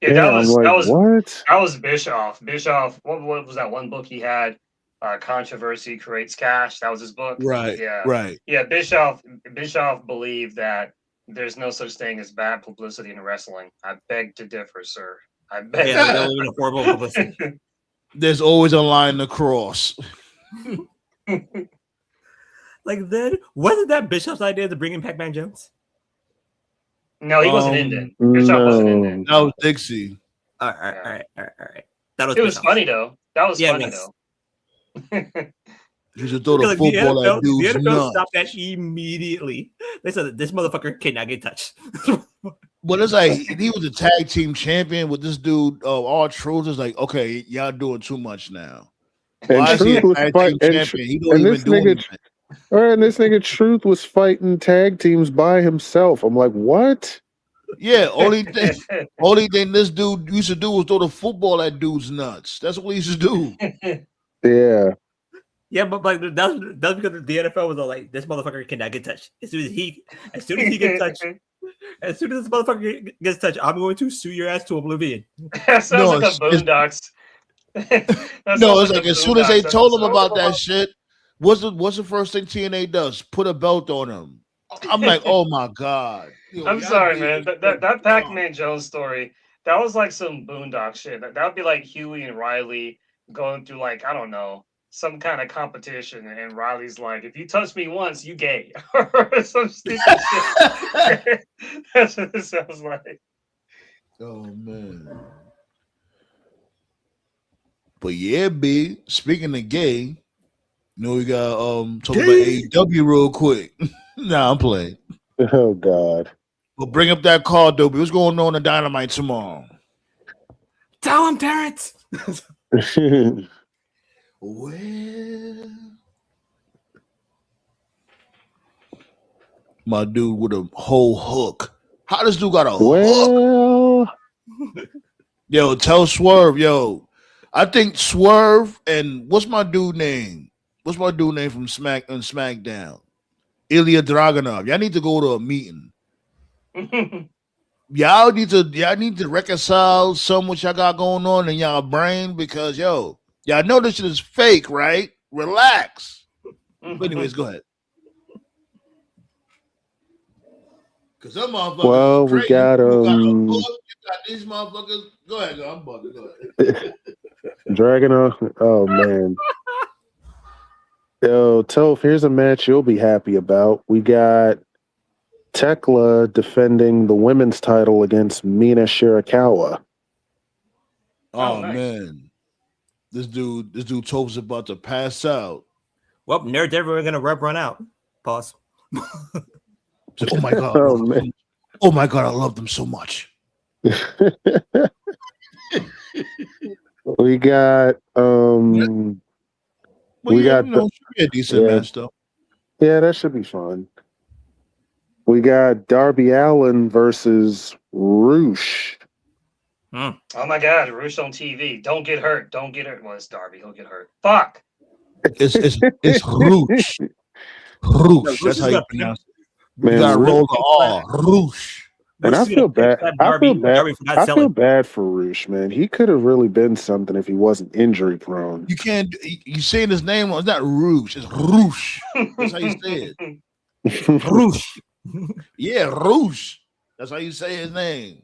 Yeah, Yeah, I'm like, what? that was Bischoff. Bischoff, what was that one book he had? Controversy Creates Cash. That was his book. Right. Yeah. Right. Yeah, Bischoff believed that there's no such thing as bad publicity in wrestling. I beg to differ, sir. I beg. Yeah, that would have been a horrible publicity. There's always a line to cross. Like then, wasn't that Bishop's idea to bring in Pac-Man Jones? No, he wasn't in there. Bischoff wasn't in there. That was Dixie. All right. That was. It was funny though. That was Yeah, funny yes. though. You should throw the Like, football at the dude's NFL nuts. stopped that immediately. They said this motherfucker cannot get touched. But it's like he was a tag team champion with this dude. All Truth is like, okay, y'all doing too much now. Why is he a tag team champion? He don't even do anything. And this nigga Truth was fighting tag teams by himself. I'm like, what? Yeah, only thing this dude used to do was throw the football at dude's nuts. That's what he used to do. Yeah. Yeah, but like that's because the NFL was all like, this motherfucker cannot get touched. As soon as he gets touched, as soon as this motherfucker gets touched, I'm going to sue your ass to oblivion. That sounds like a Boondocks. No, it's like as soon as they told him about that shit, what's the first thing TNA does? Put a belt on him. I'm like, oh my god. I'm sorry, man. That Pac-Man Jones story, that was like some Boondock shit. That would be like Huey and Riley going through like, I don't know, some kind of competition, and Riley's like, if you touch me once, you gay. Or some stupid shit. That's what it sounds like. Oh man. But yeah, B, speaking of gay, you know, we got talk about AEW real quick. Nah, I'm playing. Oh god. Well, bring up that card, Dobie. What's going on in Dynamite tomorrow? Tell him, Terrence. Well, my dude with a whole hook. How this dude got a hook? Yo, tell Swerve, yo. I think Swerve and what's my dude name? What's my dude name from SmackDown? Ilya Dragunov. Y'all need to go to a meeting. Y'all need to reconcile some what y'all got going on in y'all brain because y'all know this shit is fake, right? Relax. But anyways, go ahead. Cause some motherfuckers. Well, we got these motherfuckers. Go ahead, I'm bugging. Go ahead. Dragunov. Oh man. Yo, Toph, here's a match you'll be happy about. We got Tekla defending the women's title against Mina Shirakawa. Oh nice. Man. This dude Toph's about to pass out. Well, nerds everywhere gonna run out. Pause. Oh my god. Oh, man. Oh my god, I love them so much. We got we got a decent match though. Yeah, that should be fun. We got Darby Allin versus Roosh. Oh my god, Roosh on TV. Don't get hurt. Don't get hurt. Well, it's Darby. He'll get hurt. Fuck. It's Roosh. Roosh. That's how you pronounce it. Man, you gotta roll the R. Roosh. And I feel bad. I feel bad for Roosh, man. He could have really been something if he wasn't injury prone. You can't. You saying his name? It's not Roosh. It's Roosh. That's how you say it. Roosh. Yeah, Roosh. That's how you say his name.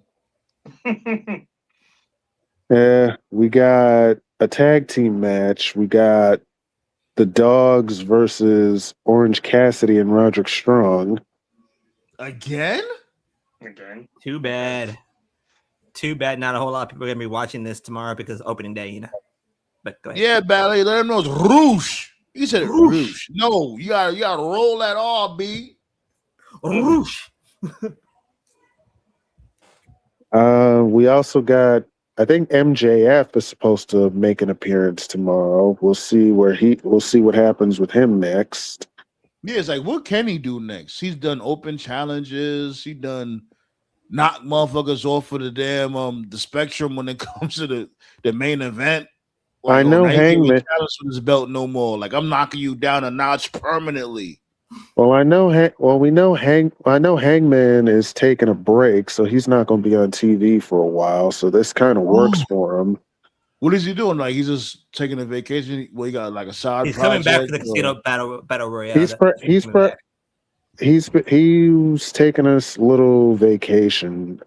Yeah, we got a tag team match. We got the Dogs versus Orange Cassidy and Roderick Strong. Again? Too bad. Not a whole lot of people are gonna be watching this tomorrow because it's opening day, you know. But go ahead. Yeah, Ballet, let him know it's Roosh. You said Roosh. No, you gotta roll that R, B. Roosh. We also got, I think MJF is supposed to make an appearance tomorrow. We'll see what happens with him next. Yeah, it's like what can he do next? He's done open challenges. He done knock motherfuckers off of the damn the spectrum when it comes to the main event. I Like, oh, know now you can't even Hangman. challenge for this belt no more. Like, I'm knocking you down a notch permanently. Well, I know. We know I know Hangman is taking a break, so he's not going to be on TV for a while. So this kind of works Oh, for him. what is he doing? Like, he's just taking a vacation. Well, he got like a side He's coming back project. for the casino battle royale. He's taking a little vacation.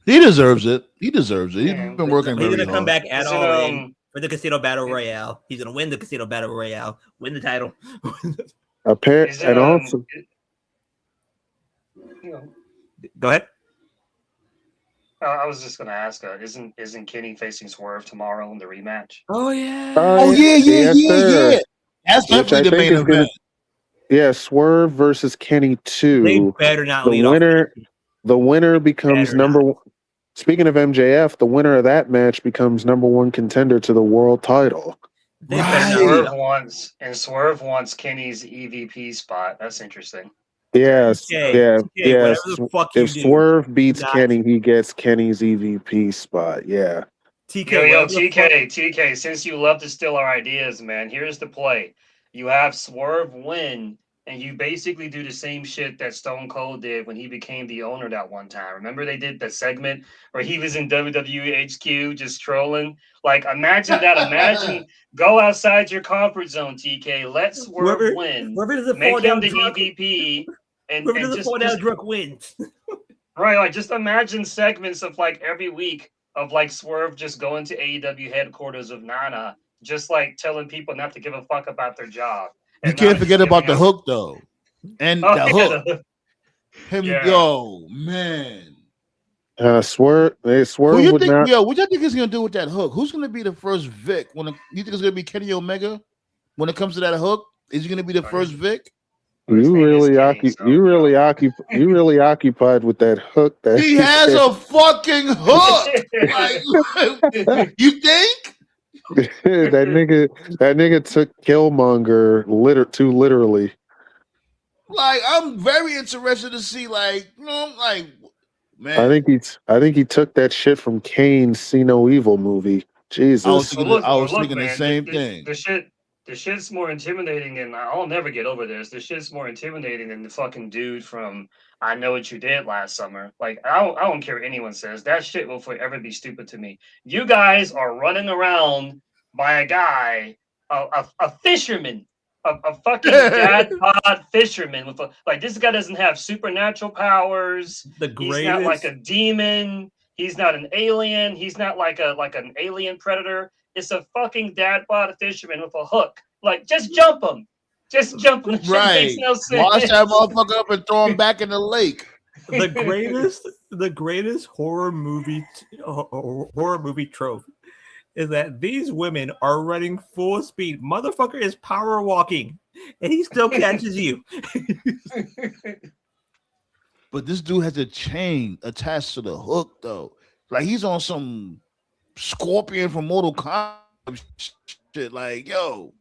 He deserves it. He deserves it. He's Yeah, been working He's very gonna come hard. back at Isn't, all in for the casino battle royale. He's gonna win the casino battle royale, win the title. isn't, And also, you know, Go ahead. I was just gonna ask, isn't Kenny facing Swerve tomorrow in the rematch? Oh yeah. Oh yeah. yes, sir. That's Which I definitely the think main is event. Swerve versus Kenny They 2. better not The lead winner, off. the winner becomes Better number not. one. Speaking of MJF, the winner of that match becomes number one contender to the world title. They better not lead off. Swerve wants Kenny's EVP spot. That's interesting. Yes, TK, yeah, TK, whatever yes. the fuck you If do, Swerve beats not- Kenny, he gets Kenny's EVP spot. Yeah. TK, Yo, whatever the fuck- TK, since you love to steal our ideas, man, here's the play. You have Swerve win, and you basically do the same shit that Stone Cold did when he became the owner that one time. Remember they did the segment where he was in WWE HQ just trolling? Like, imagine that. Imagine go outside your comfort zone, TK. Let Swerve win. Whoever doesn't fall Make him down the drunk, EVP. And whoever doesn't just, fall down just drunk wins. right, like just imagine segments of like every week of like Swerve just going to AEW headquarters of Nana, just like telling people not to give a fuck about their job. You And can't not forget just about the giving hook though, and Oh, the yeah, hook. Him, yeah. yo, man. Swerve Who you would think? not. Yo, what y'all think he's gonna do with that hook? Who's gonna be the first Vic? You think it's gonna be Kenny Omega when it comes to that hook? Is he gonna be the first Vic? His You name is really, Kenny, so, you really occupied with that hook. That He has a fucking hook. Like, you think? that nigga took Killmonger too literally. Like, I'm very interested to see, like, man. I think he took that shit from Kane's See No Evil movie. Jesus. I was thinking the man, same thing. The shit's more intimidating, and I'll never get over this. The shit's more intimidating than the fucking dude from I Know What You Did Last Summer. Like, I don't care what anyone says. That shit will forever be stupid to me. You guys are running around by a guy, a fisherman, a fucking dad pod fisherman with like this guy doesn't have supernatural powers. He's not like a demon. He's not an alien. He's not like an alien predator. It's a fucking dad bod fisherman with a hook. Like, just jump him. Just jump him. Right. Makes no sense. Wash that motherfucker up and throw him back in the lake. The greatest horror movie trope is that these women are running full speed. Motherfucker is power walking, and he still catches you. But this dude has a chain attached to the hook, though. Like, he's on some Scorpion from Mortal Kombat shit. Like, yo,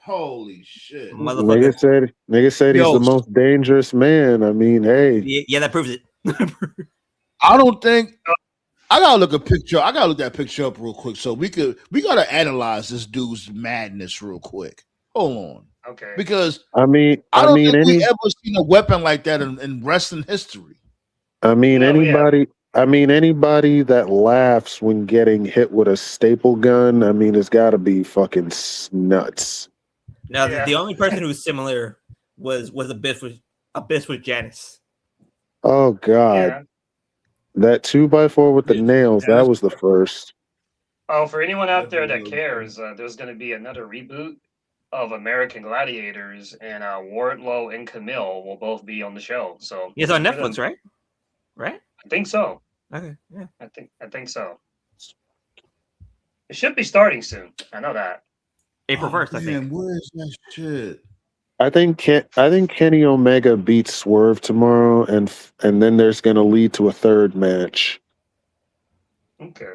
holy shit. Nigga said he's the most dangerous man. I mean, hey. Yeah, that proves it. I don't think I gotta look that picture up real quick. So we gotta analyze this dude's madness real quick. Hold on. Okay. Because I don't think we ever seen a weapon like that in wrestling history. Anybody that laughs when getting hit with a staple gun, I mean, it's got to be fucking nuts. Now, the only person who was similar was Abyss with Janice. Oh God, that 2x4 with the nails. That was the first. Oh, for anyone out there that cares, there's going to be another reboot of American Gladiators, and Wardlow and Camille will both be on the show. So it's on Netflix, right? Right? I think so. Okay, yeah. I think so. It should be starting soon. I know that. April 1st, I think. Where is that shit? I think Kenny Omega beats Swerve tomorrow, and then there's going to lead to a third match. Okay.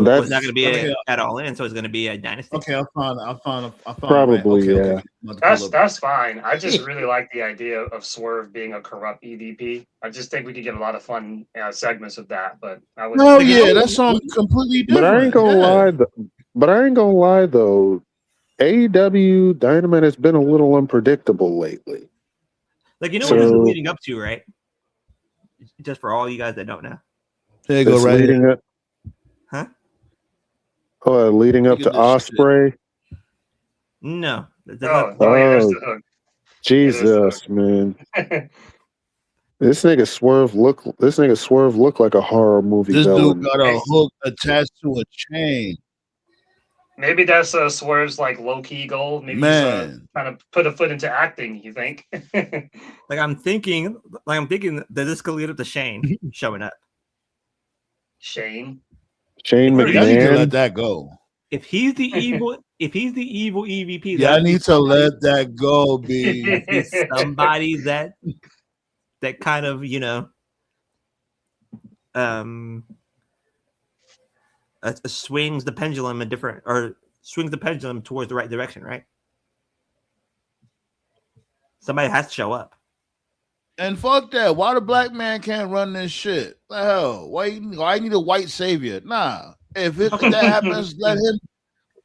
Well, it's not That's going to be Okay. at all in, so it's going to be a dynasty. Okay, I found a probably, rant. Okay, yeah. okay. I'm about to pull up. That's fine. I just really like the idea of Swerve being a corrupt EVP. I just think we could get a lot of fun segments with that. But I would. No, yeah, that's something completely But different. I ain't gonna lie. But I ain't gonna lie though. AEW Dynamite has been a little unpredictable lately. Like, you know So- what this is leading up to, right? Just for all you guys that don't know. There you go, It's right leading here. up. Huh? Leading up Look to at this shit. Osprey. No. Oh, yeah, there's the hook. Jesus, man. This nigga Swerve look like a horror movie This villain. dude got a hook attached to a chain. Maybe that's Swerve's like low key goal. Maybe he's Man, trying to put a foot into acting. You think? Like, I'm thinking that this could lead up to Shane showing up. Shane. Shane y'all need to let McMahon. that go. If he's the evil EVP, Y'all that need to let that go, B. is somebody that kind of, swings the pendulum towards the right direction, right? Somebody has to show up. And fuck that. Why the black man can't run this shit? The hell? Why you need a white savior? Nah. If that happens, let him.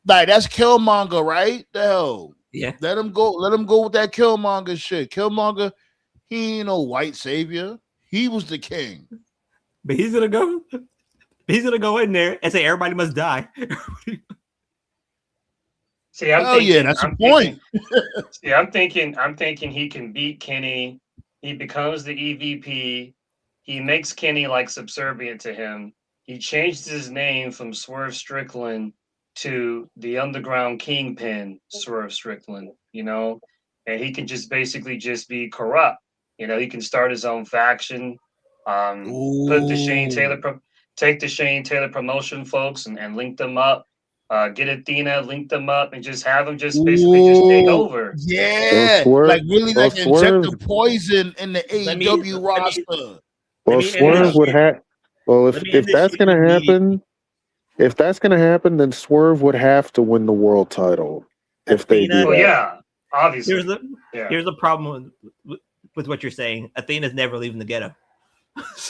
Like, that's Killmonger, right? The hell. Yeah. Let him go. Let him go with that Killmonger shit. Killmonger, he ain't no white savior. He was the king. But he's gonna go in there and say everybody must die. See, I'm Oh thinking, yeah, that's the point. See, I'm thinking he can beat Kenny. He becomes the EVP. He makes Kenny like subservient to him. He changed his name from Swerve Strickland to the Underground Kingpin, Swerve Strickland, and he can just basically just be corrupt. He can start his own faction, put the Shane Taylor, take the Shane Taylor promotion folks and link them up, get Athena, link them up, and just have them just basically just take over. Yeah, Swerve- like really, like inject Swerve- the poison in the AEW roster. Well, Swerve would have. Well, if that's gonna happen, then Swerve would have to win the world title if they do Athena- Oh that. yeah, obviously. Here's the problem with what you're saying. Athena's never leaving the ghetto.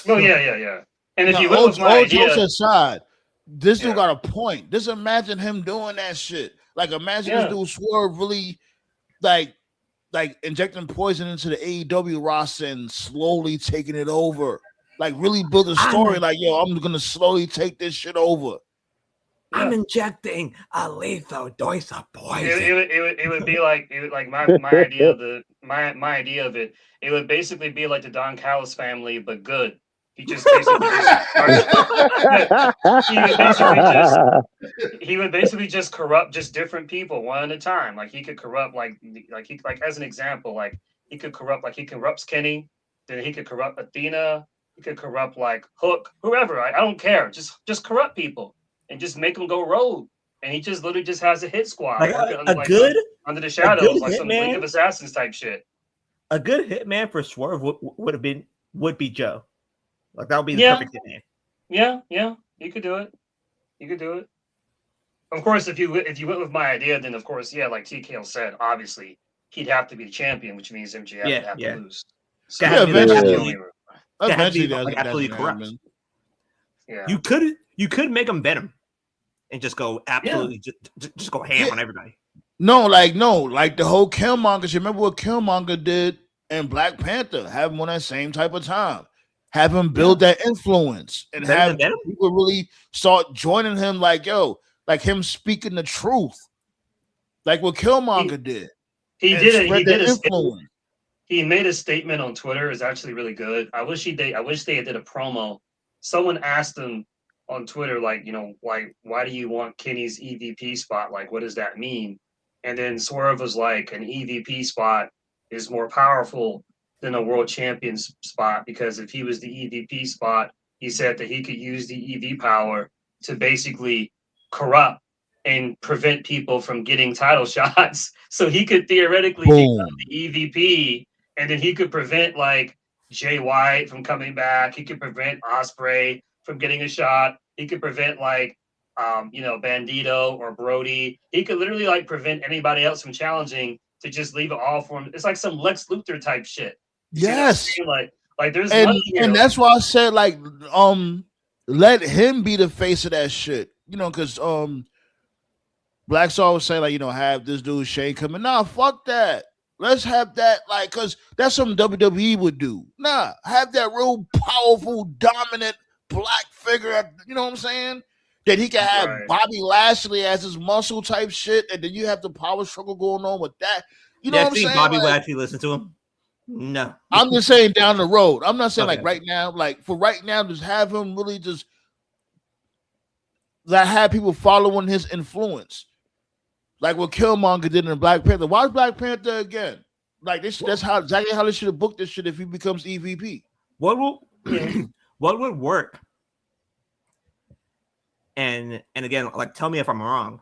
Oh yeah. And if Now, you went with my all idea, jokes aside, this dude Yeah. got a point. Just imagine him doing that shit. Like, imagine Yeah. this dude Swerve really, like injecting poison into the AEW roster and slowly taking it over. Like, really build a story. Like, yo, I'm gonna slowly take this shit over. I'm injecting a lethal dose of poison. it would be like my idea of my idea of it. It would basically be like the Don Callis family, but good. He just basically he would basically just corrupt just different people one at a time. Like he could corrupt like as an example, like he could corrupt like he corrupts Kenny, then he could corrupt Athena, he could corrupt like Hook, whoever. I don't care. Just corrupt people and just make them go rogue. And he just literally just has a hit squad Like under the shadows, like some hitman? League of Assassins type shit. A good hitman for Swerve would be Joe. Like that would be the Yeah. perfect hitman. Yeah, you could do it. Of course, if you went with my idea, then of course, yeah, like TKL said, obviously he'd have to be the champion, which means MJF would have to lose. So Yeah, that's the eventually. only route. Eventually, be, like, that's absolutely gonna corrupt. happen. Yeah. You could make him Venom and just go absolutely just go ham on everybody. No, like the whole Killmonger shit. Remember what Killmonger did in Black Panther? Have him on that same type of time. Have him build that influence and Better have than Venom? people really start joining him. Like, yo, like him speaking the truth, like what Killmonger did. He and did it. He spread did that a influence. He made a statement on Twitter. Is actually really good. I wish they did a promo. Someone asked him on Twitter, like, why do you want Kenny's EVP spot? Like, what does that mean? And then Swerve was like, an EVP spot is more powerful than a world champion spot, because if he was the EVP spot, he said that he could use the EV power to basically corrupt and prevent people from getting title shots. So he could theoretically become the EVP, and then he could prevent like Jay White from coming back. He could prevent Osprey from getting a shot. He could prevent like Bandito or Brody. He could literally like prevent anybody else from challenging to just leave it all for him. It's like some Lex Luthor type shit. You see what I'm Yes, saying? Like there's and money here. and that's why I said like let him be the face of that shit. Because Black Star was saying like have this dude Shane coming. Nah, fuck that. Let's have that like because that's something WWE would do. Nah, have that real powerful, dominant black figure. You know what I'm saying? That he can have Right. Bobby Lashley as his muscle type shit, and then you have the power struggle going on with that. You know Yeah, what I I'm think saying? Bobby Like, would actually listen to him. No, I'm just saying down the road. I'm not saying Okay. like right now. Like for right now, just have him really just like have people following his influence, like what Killmonger did in Black Panther. Why Black Panther again? Like this, that's how exactly how they should have booked this shit if he becomes EVP. what will Yeah. what would work? And again, like tell me if I'm wrong.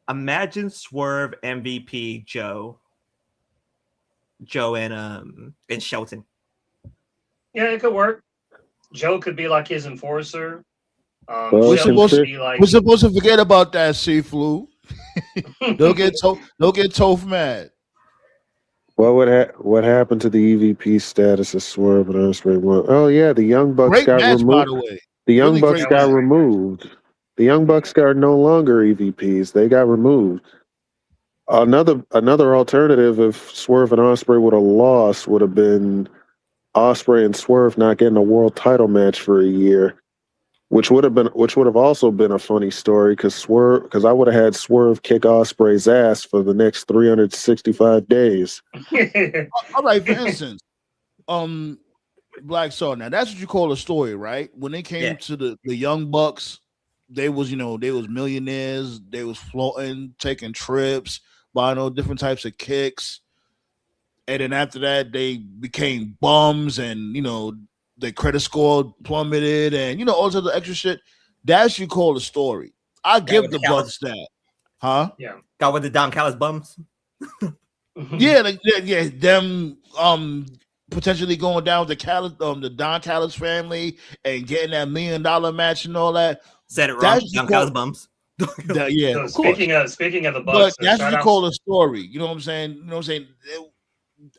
Imagine Swerve MVP Joe and Shelton. Yeah, it could work. Joe could be like his enforcer. Well, We're Shelton supposed could to be like we're supposed to forget about that C-flu. They'll get Toph mad. What happened to the EVP status of Swerve and Ospreay? Well, oh yeah, the Young Bucks Great got match, by removed. the way. The Young Really Bucks great got match. removed. The Young Bucks are no longer EVPs. They got removed. Another alternative if Swerve and Ospreay would have lost would have been Ospreay and Swerve not getting a world title match for a year, which would have also been a funny story because I would have had Swerve kick Ospreay's ass for the next 365 days. All right, for instance, Black Star. Now that's what you call a story, right? When they came Yeah. to the Young Bucks, they was millionaires. They was floating, taking trips, buying all different types of kicks, and then after that, they became bums, and their credit score plummeted, and all this other extra shit. That's you call a story. I give with the the Callis- Bucks that, huh? Got with the Don Callis bums. Yeah, yeah, them potentially going down with the Don Callis family and getting that $1 million match and all that. Said it wrong. That's Don you Callis call, bums. yeah, So of course. speaking of the But Bucks, that's what shout you outs. call a story. You know what I'm saying? You know what I'm saying?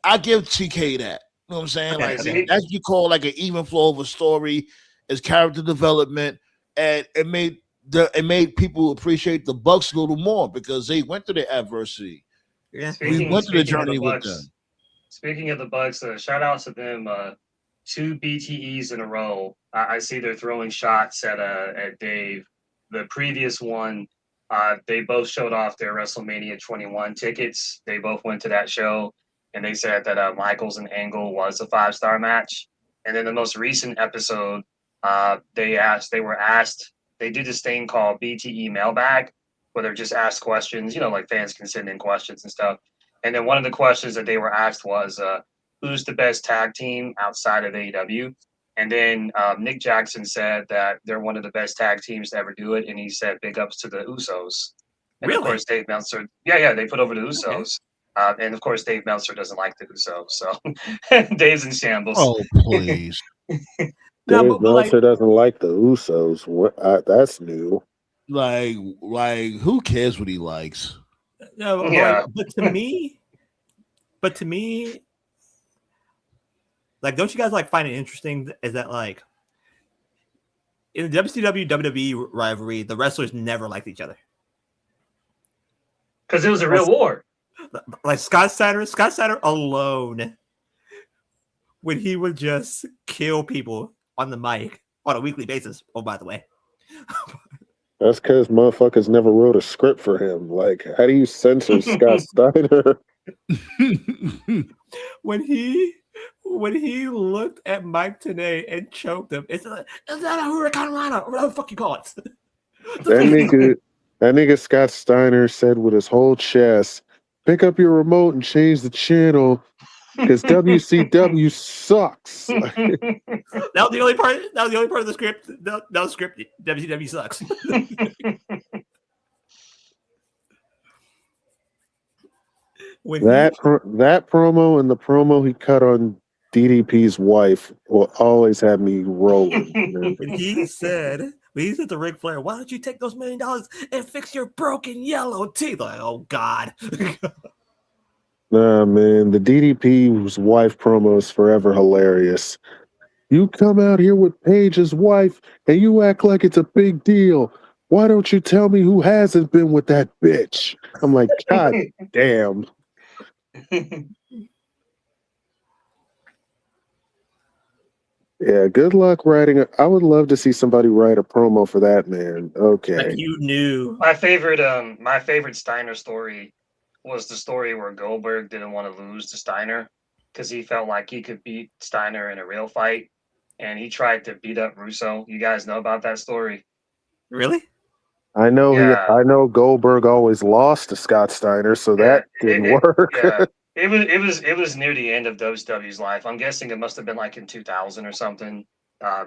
I give TK that. You know what I'm saying? Okay, Like so that's what you call like an even flow of a story, is character development, and it made people appreciate the Bucks a little more because they went through the adversity. Yeah. We went through the Speaking of journey the with Bucks, them. speaking of the Bucks, shout out to them. 2 BTEs in a row. I see they're throwing shots at Dave. The previous one, they both showed off their WrestleMania 21 tickets. They both went to that show, and they said that Michaels and Angle was a 5-star match. And then the most recent episode, they were asked. They do this thing called BTE Mailbag, where they're just asked questions. Like fans can send in questions and stuff. And then one of the questions that they were asked was, who's the best tag team outside of AEW? And then Nick Jackson said that they're one of the best tag teams to ever do it, and he said big ups to the Usos. And Really? of course, Dave Meltzer, they put over the Usos. Okay. And of course, Dave Meltzer doesn't like the Usos, so Dave's in shambles. Oh please! Dave but Meltzer doesn't like the Usos. That's new. Like who cares what he likes? No, Yeah. but to me, like, don't you guys like find it interesting? Is that like in the WCW WWE rivalry, the wrestlers never liked each other because it was a real war. Like Scott Steiner alone, when he would just kill people on the mic on a weekly basis. Oh, by the way. That's because motherfuckers never wrote a script for him. Like, how do you censor Scott Steiner? When he looked at Mike Tenay and choked him, is that a Hurricane Rana? Whatever the fuck you call it. That nigga Scott Steiner said with his whole chest, pick up your remote and change the channel because WCW sucks. That was the only part. That was the only part of the script. That was scripted. WCW sucks. That promo and the promo he cut on DDP's wife will always have me rolling. When he said, When he said to Ric Flair, "Why don't you take those $1 million and fix your broken yellow teeth?" Like, oh God. Nah, man, the DDP's wife promo is forever hilarious. You come out here with Paige's wife and you act like it's a big deal. Why don't you tell me who hasn't been with that bitch? I'm like, God damn. Yeah, good luck writing. I would love to see somebody write a promo for that, man. Okay. Like you knew. My favorite Steiner story was the story where Goldberg didn't want to lose to Steiner because he felt like he could beat Steiner in a real fight, and he tried to beat up Russo. You guys know about that story? Really? I know Yeah. I know Goldberg always lost to Scott Steiner, so that didn't work. Yeah. It was near the end of WWE's life. I'm guessing it must have been like in 2000 or something.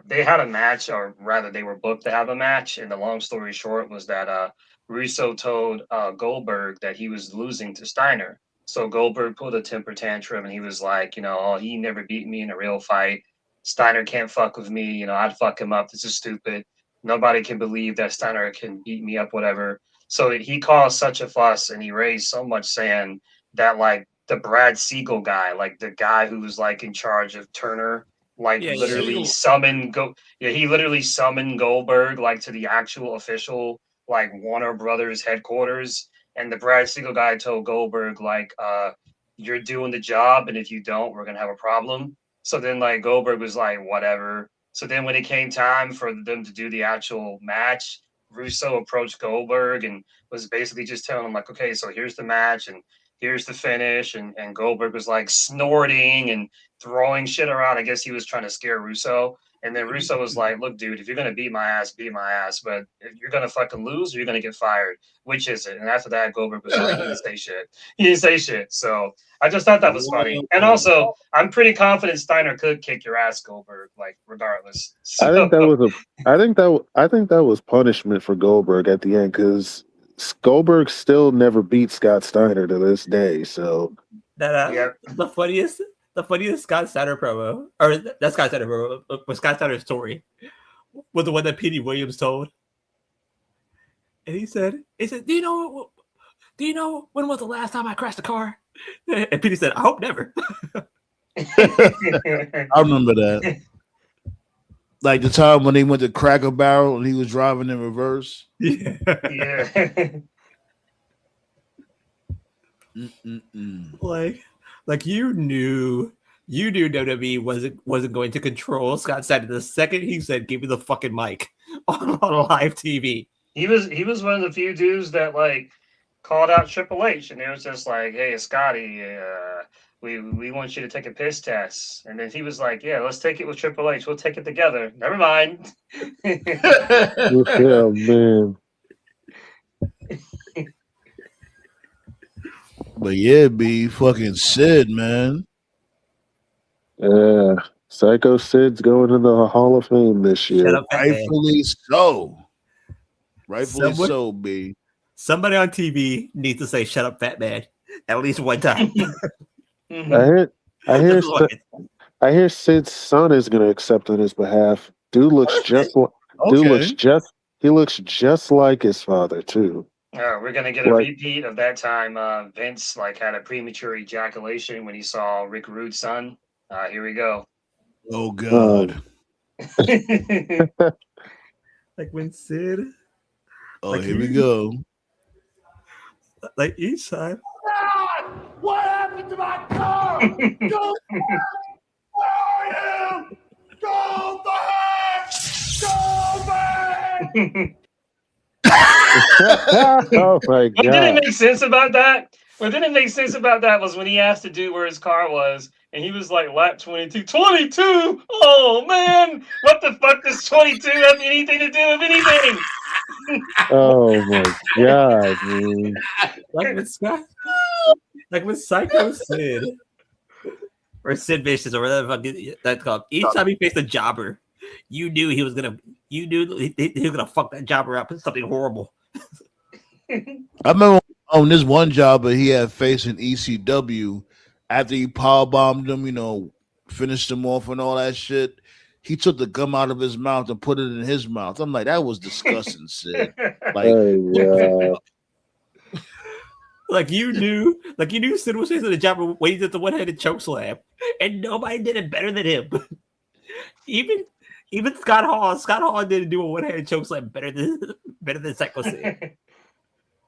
They had a match, or rather, they were booked to have a match. And the long story short was that Russo told Goldberg that he was losing to Steiner. So Goldberg pulled a temper tantrum, and he was like, oh, he never beat me in a real fight. Steiner can't fuck with me. I'd fuck him up. This is stupid. Nobody can believe that Steiner can beat me up, whatever. So he caused such a fuss, and he raised so much sand that like the Brad Siegel guy, like the guy who was like in charge of Turner, like literally summoned he literally summoned Goldberg like to the actual official like Warner Brothers headquarters. And the Brad Siegel guy told Goldberg like you're doing the job, and if you don't, we're gonna have a problem. So then like Goldberg was like, whatever. So then when it came time for them to do the actual match, Russo approached Goldberg and was basically just telling him like, okay, so here's the match and here's the finish. And Goldberg was like snorting and throwing shit around. I guess he was trying to scare Russo. And then Russo was like, look, dude, if you're going to beat my ass, beat my ass. But if you're going to fucking lose or you're going to get fired, which is it? And after that, Goldberg was like, he didn't say shit. He didn't say shit. So I just thought that was funny. And also, I'm pretty confident Steiner could kick your ass, Goldberg, like regardless. So, I think that was punishment for Goldberg at the end because Goldberg still never beat Scott Steiner to this day. So that the funniest Scott Steiner promo, or that Scott Steiner promo, was Scott Steiner's story, was the one that Petey Williams told. And he said, do you know when was the last time I crashed a car? And Petey said, I hope never. I remember that. Like the time when they went to Cracker Barrel and he was driving in reverse. Yeah. Like you knew WWE wasn't going to control Scott Steiner the second he said, "Give me the fucking mic" on live TV. He was one of the few dudes that like called out Triple H, and it was just like, "Hey, Scotty, we want you to take a piss test," and then he was like, "Yeah, let's take it with Triple H. We'll take it together. Never mind." Yeah, man. But yeah, be fucking Sid, man. Yeah, Psycho Sid's going in the Hall of Fame this year. Rightfully so. So, B. Somebody on TV needs to say "Shut up, fat man" at least one time. I hear Sid's son is going to accept on his behalf. Dude looks he looks just like his father too. We're gonna get a repeat of that time. Vince like had a premature ejaculation when he saw Rick Rude's son. Here we go. Oh God! Like when Sid. Oh, like here we go. Like each time. What happened to my car? Go back! Where are you? Go back! Go back! Oh my God. What didn't make sense about that? What didn't make sense about that was when he asked the dude where his car was, and he was like, lap 22. 22? Oh, man. What the fuck does 22 have anything to do with anything? Oh, my God, man. Like with Psycho Sid. Or Sid Vicious, or whatever that's called. Each time he faced a jobber, you knew he was gonna fuck that jobber up with something horrible. I remember on this one jobber he had faced in ECW after he power bombed him, finished him off and all that shit. he took the gum out of his mouth and put it in his mouth. I'm like, that was disgusting, Sid. Like, Hey, what the Like you knew Sid was facing the job of waiting at the one-handed choke slam, and nobody did it better than him. even Scott Hall didn't do a one-handed choke slam better than Psycho Sid.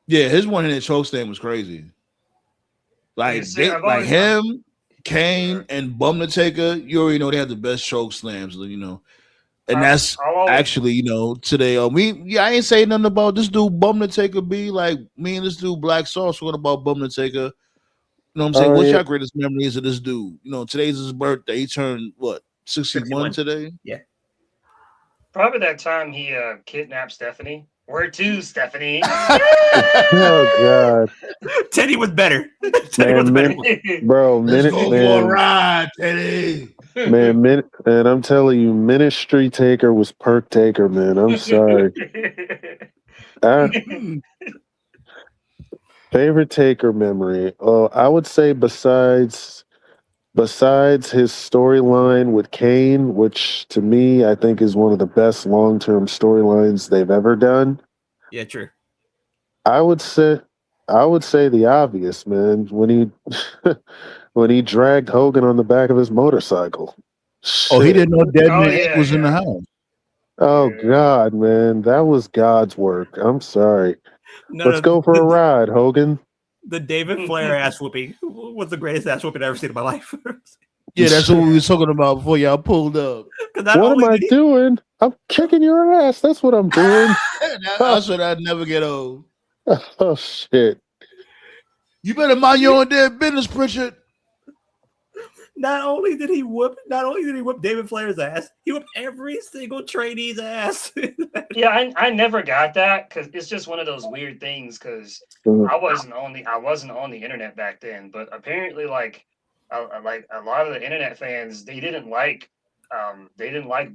Yeah, his one-handed choke slam was crazy. Like see, I've like always- him, Kane, and Bum the Taker. You already know they have the best choke slams. You know, and that's I'll always- actually, you know, today. I ain't saying nothing about this dude Bum the Taker. Be like me and this dude Black Sauce. What about Bum the Taker? You know what I'm saying? Oh, What's yeah. your greatest memories of this dude? You know, today's his birthday. He turned what 61 today. Yeah. Probably that time he kidnapped Stephanie. Where to, Stephanie? Oh God, Teddy was better. Teddy was man, better. bro, Let's minute, go for a man, ride, Teddy. man, minute, and I'm telling you, Ministry Taker was Perk Taker, man. I'm sorry. Favorite Taker memory? I would say besides his storyline with Kane, which to me I think is one of the best long-term storylines they've ever done. Yeah, true. I would say the obvious, man, when he when he dragged Hogan on the back of his motorcycle. Oh, he Shit. didn't know Dead Oh, Man yeah, Inc. was in the yeah. house. Oh Yeah. God, man, that was God's work. I'm sorry. Let's go for a ride, Hogan. The David Flair ass whooping was the greatest ass whooping I've ever seen in my life. Yeah, that's what we was talking about before y'all pulled up. Because What am I doing? I'm kicking your ass. That's what I'm doing. That's what I'd never get old. Oh shit. You better mind your own damn business, Pritchard. Not only did he whoop David Flair's ass, he whooped every single trainee's ass. Yeah, I never got that because it's just one of those weird things. Because I wasn't on the internet back then, but apparently, like a lot of the internet fans, they didn't like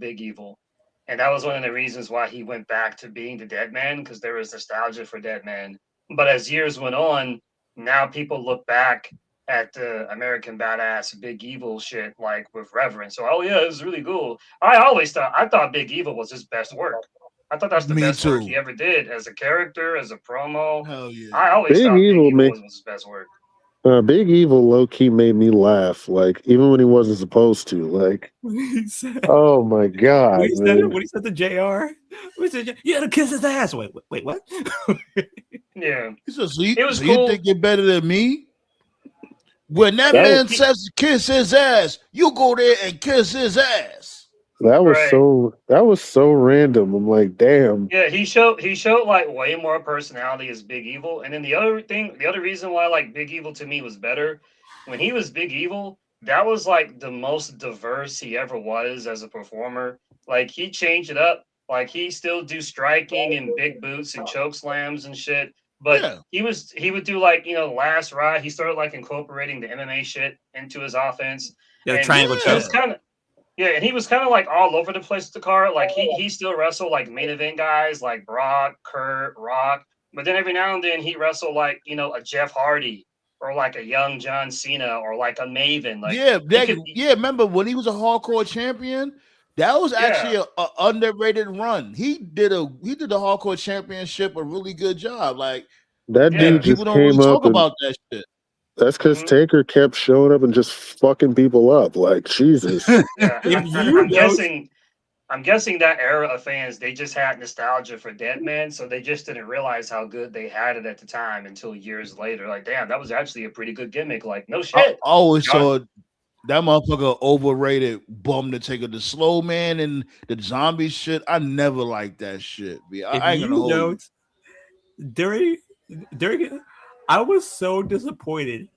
Big Evil, and that was one of the reasons why he went back to being the Dead Man, because there was nostalgia for Dead Man. But as years went on, now people look back at the American Badass Big Evil shit like with reverence. So, oh yeah, it was really cool. I thought Big Evil was his best work. I thought that's the Me best work too. he ever did as a character, as a promo. Hell yeah. I always Big thought Evil Big Evil was his best work. Big Evil low key made me laugh, like even when he wasn't supposed to. Like, He said, oh my God, man. when he said to JR, you had to kiss his ass. Wait, what? Yeah. He said, It was so cool. you think you're better than me? When that Yeah, man he- says to kiss his ass, you go there and kiss his ass. That was Right. so random. I'm like, damn. Yeah, he showed like way more personality as Big Evil. And then the other reason why like Big Evil to me was better, when he was Big Evil, that was like the most diverse he ever was as a performer. Like he changed it up. Like he still do striking and big boots and choke slams and shit. But Yeah. he would do like, last ride, he started like incorporating the MMA shit into his offense. The And triangle he choke. was kind of and he was kind of like all over the place with the card. Like he still wrestled like main event guys like Brock, Kurt, Rock, but then every now and then he wrestled like a Jeff Hardy or like a young John Cena or like a Maven. Like Remember when he was a hardcore champion? That was actually a underrated run. He did the hardcore championship a really good job. Like That dude just people don't really came up talk and about that shit. that's because Mhm. Taker kept showing up and just fucking people up. Like, Jesus. Yeah, If I'm guessing that era of fans, they just had nostalgia for Dead Man, so they just didn't realize how good they had it at the time until years later. Like, damn, that was actually a pretty good gimmick. Like, no I shit. always John- saw that motherfucker overrated Bum the Taker, the slow man and the zombie shit. I never liked that shit. I ain't gonna hold you. during I was so disappointed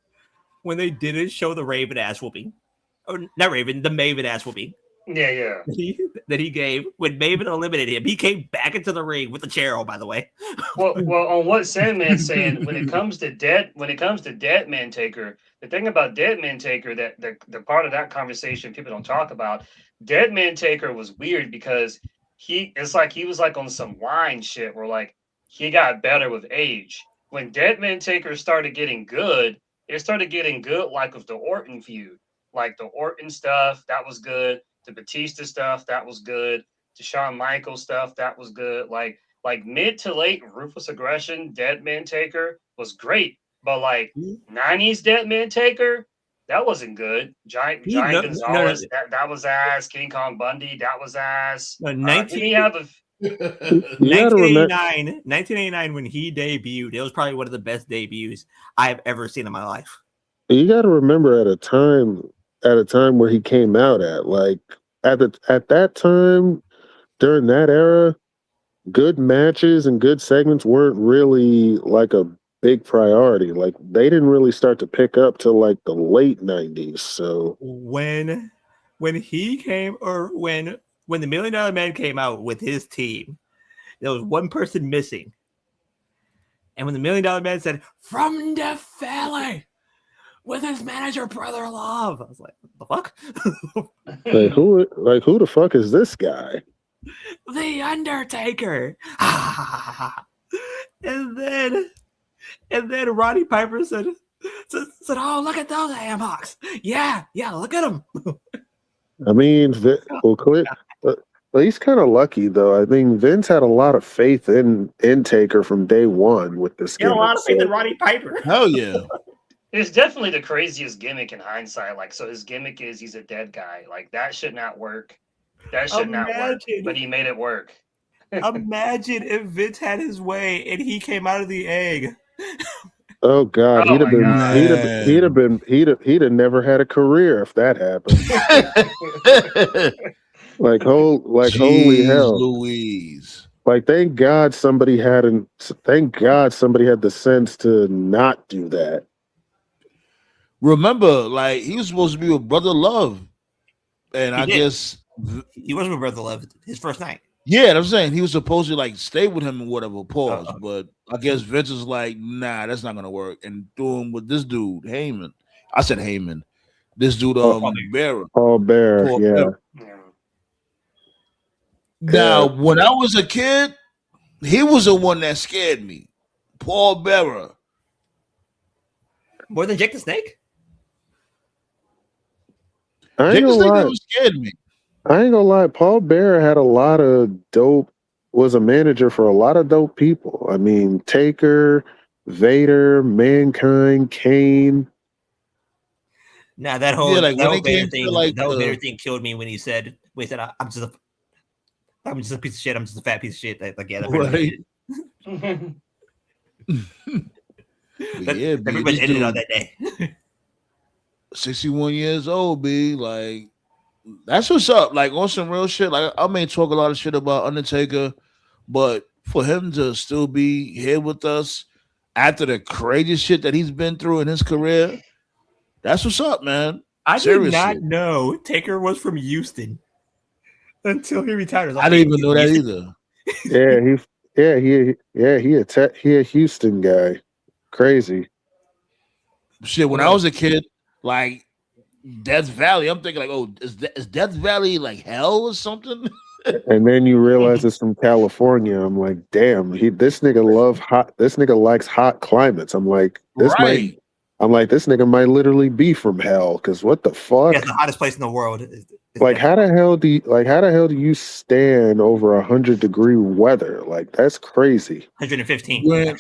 when they didn't show the Raven ass whooping. Or not Raven, the Maven ass whooping Yeah. that he gave when Maven eliminated him. He came back into the ring with the chair on, by the way. Well, on what Sandman's saying, when it comes to Dead Man Taker, the thing about Dead Man Taker that the part of that conversation people don't talk about, Dead Man Taker was weird because it's like he was like on some line shit where like he got better with age. When Dead Man Taker started getting good, it started getting good like with the Orton feud, like the Orton stuff that was good. The Batista stuff, that was good. The Shawn Michaels stuff, that was good. Like mid to late Ruthless Aggression, Dead Man Taker was great. But like 90s Dead Man Taker, that wasn't good. Giant No, Gonzalez, that was ass. King Kong Bundy, that was ass. No, Didn't he have a You gotta remember. 1989, when he debuted, it was probably one of the best debuts I've ever seen in my life. You got to remember at a time where he came out at at that time during that era, good matches and good segments weren't really like a big priority. Like they didn't really start to pick up till like the late 90s. So when he came, or when the $1 Million Man came out with his team, there was one person missing. And when the $1 Million Man said, "From the Valley," with his manager Brother Love, I was like, "The fuck?" who the fuck is this guy? The Undertaker. and then Roddy Piper said, "Oh, look at those ham hocks. Yeah, look at them." I mean, well, he's kind of lucky though. I mean, Vince had a lot of faith in Taker from day one with this He had a gimmick. lot of faith in Roddy Piper. Hell yeah. It's definitely the craziest gimmick in hindsight. Like, so his gimmick is he's a dead guy. Like, that should not work. That should not work. But he made it work. Imagine if Vince had his way and he came out of the egg. Oh God, Oh he'd have my been, God. he'd have never had a career if that happened. Holy hell, Louise. Like thank God somebody had the sense to not do that. Remember, like he was supposed to be with Brother Love, and I guess he wasn't with Brother Love his first night. Yeah, I'm saying he was supposed to like stay with him and whatever. Pause, but I guess Vince is like, nah, that's not gonna work, and threw him with this dude Heyman. I said Heyman. This dude, Bearer. Paul Bearer, Paul yeah. Bearer. Now, when I was a kid, he was the one that scared me. Paul Bearer. More than Jake the Snake? Jake the Snake never scared me. I ain't gonna lie, Paul Bearer had a lot of dope, was a manager for a lot of dope people. I mean, Taker, Vader, Mankind, Kane. Nah, that whole Vader thing killed me when he said, I'm just a piece of shit. I'm just a fat piece of shit. Like, yeah, that right. That pretty much ended on that day. 61 years old, B. Like, that's what's up. Like, on some real shit. Like, I may talk a lot of shit about Undertaker, but for him to still be here with us after the crazy shit that he's been through in his career, that's what's up, man. I did not know Taker was from Houston until he retired. I didn't even know that either. He a Houston guy. Crazy. Shit, when I was a kid, like Death Valley, I'm thinking like, oh, is Death Valley like hell or something? And then you realize it's from California. I'm like, damn, this nigga likes hot climates. I'm like, this nigga might literally be from hell. Cause what the fuck? Yeah, it's the hottest place in the world. Like, how the hell do you stand over 100-degree weather? Like, that's crazy. 115.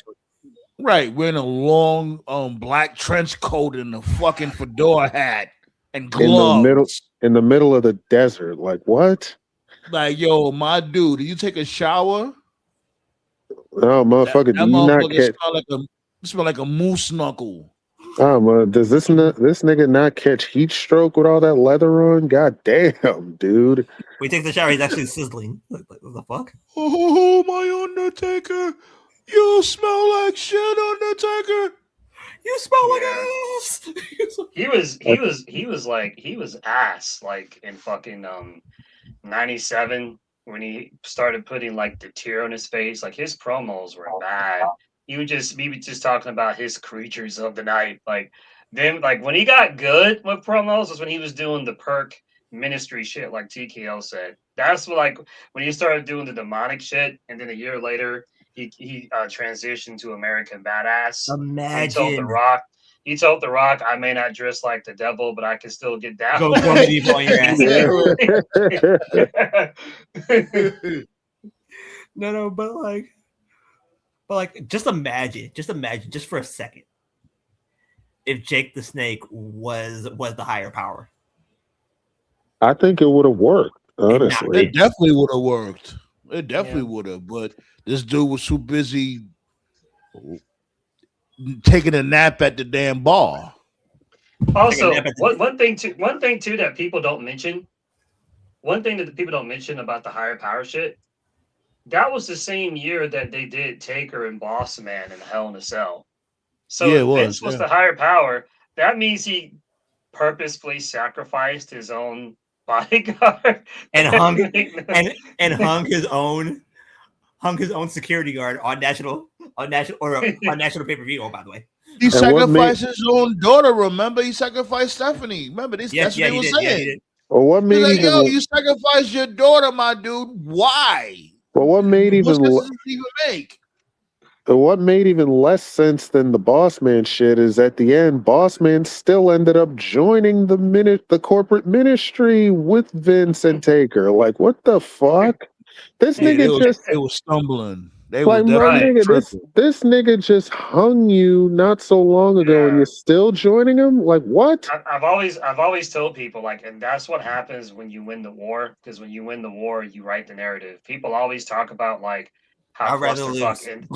Wearing a long black trench coat and a fucking fedora hat and gloves in the middle of the desert. Like, what? Like, yo, my dude, do you take a shower? Oh, motherfucker, that motherfucker smell like a moose knuckle. Oh, does this nigga not catch heat stroke with all that leather on? God damn, dude. When he takes the shower, he's actually sizzling. What the fuck? Oh, my Undertaker. You smell like shit, Undertaker. You smell like ass. He was ass like in fucking 97 when he started putting like the tear on his face. Like his promos were bad. He would just talking about his creatures of the night. Like then like when he got good with promos was when he was doing the perk ministry shit like TKO said. That's like when he started doing the demonic shit, and then a year later he transitioned to American Badass. Imagine. He told The Rock He told The Rock, "I may not dress like the devil, but I can still get down." Go medieval on your ass. No, but just imagine, just for a second, if Jake the Snake was the higher power. I think it would have worked, not honestly. It definitely would have worked. It definitely would have, but this dude was too busy taking a nap at the damn bar. Also, one thing too that people don't mention. One thing that the people don't mention about the higher power shit. That was the same year that they did Taker and Boss Man in Hell in a Cell. So Yeah, if it was, Vince was the higher power, that means he purposefully sacrificed his own bodyguard and hung his own security guard on national pay-per-view. Oh, by the way, he sacrificed his own daughter. Remember, he sacrificed Stephanie. Remember this? That's what they were saying. Well, what made like, even? Yo, you sacrificed your daughter, my dude. Why? Well, what made even make? What made even less sense than the Boss Man shit is at the end, Boss Man still ended up joining the corporate ministry with Vince and Taker. Like, what the fuck? This nigga it was stumbling. They like, were my nigga, this nigga just hung you not so long ago, and you're still joining him. Like, what? I've always told people, like, and that's what happens when you win the war. Because when you win the war, you write the narrative. People always talk about like how clusterfuck and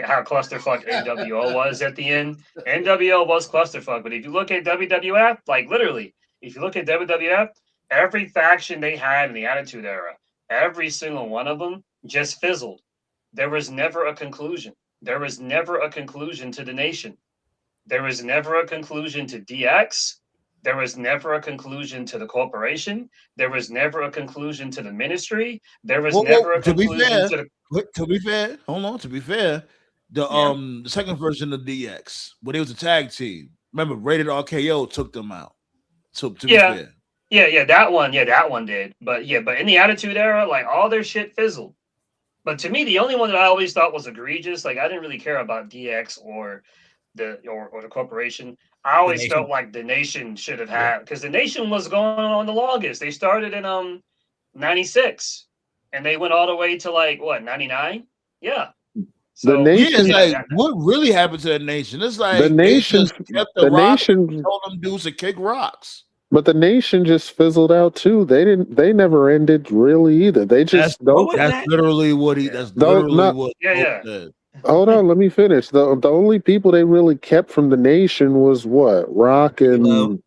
how clusterfuck NWO was at the end. NWO was clusterfuck, but if you look at WWF, like literally, if you look at WWF, every faction they had in the Attitude Era, every single one of them just fizzled. There was never a conclusion. There was never a conclusion to the Nation. There was never a conclusion to DX. There was never a conclusion to the corporation. There was never a conclusion to the ministry. There was never a conclusion to the. To be fair, hold on. To be fair, the second version of DX, when it was a tag team, remember Rated RKO took them out. So to be fair, that one did. But in the Attitude Era, like all their shit fizzled. But to me, the only one that I always thought was egregious, like I didn't really care about DX or the corporation. I always felt like the Nation should have had, because the Nation was going on the longest. They started in 96 and they went all the way to like what, 99? Yeah. So the Nation, what really happened to the Nation? It's like the Nation kept the Nation told them dudes to kick rocks. But the Nation just fizzled out too. They never ended really either. They just that's literally what he said. Hold on, let me finish. The only people they really kept from the Nation was what? Rock, D'Lo,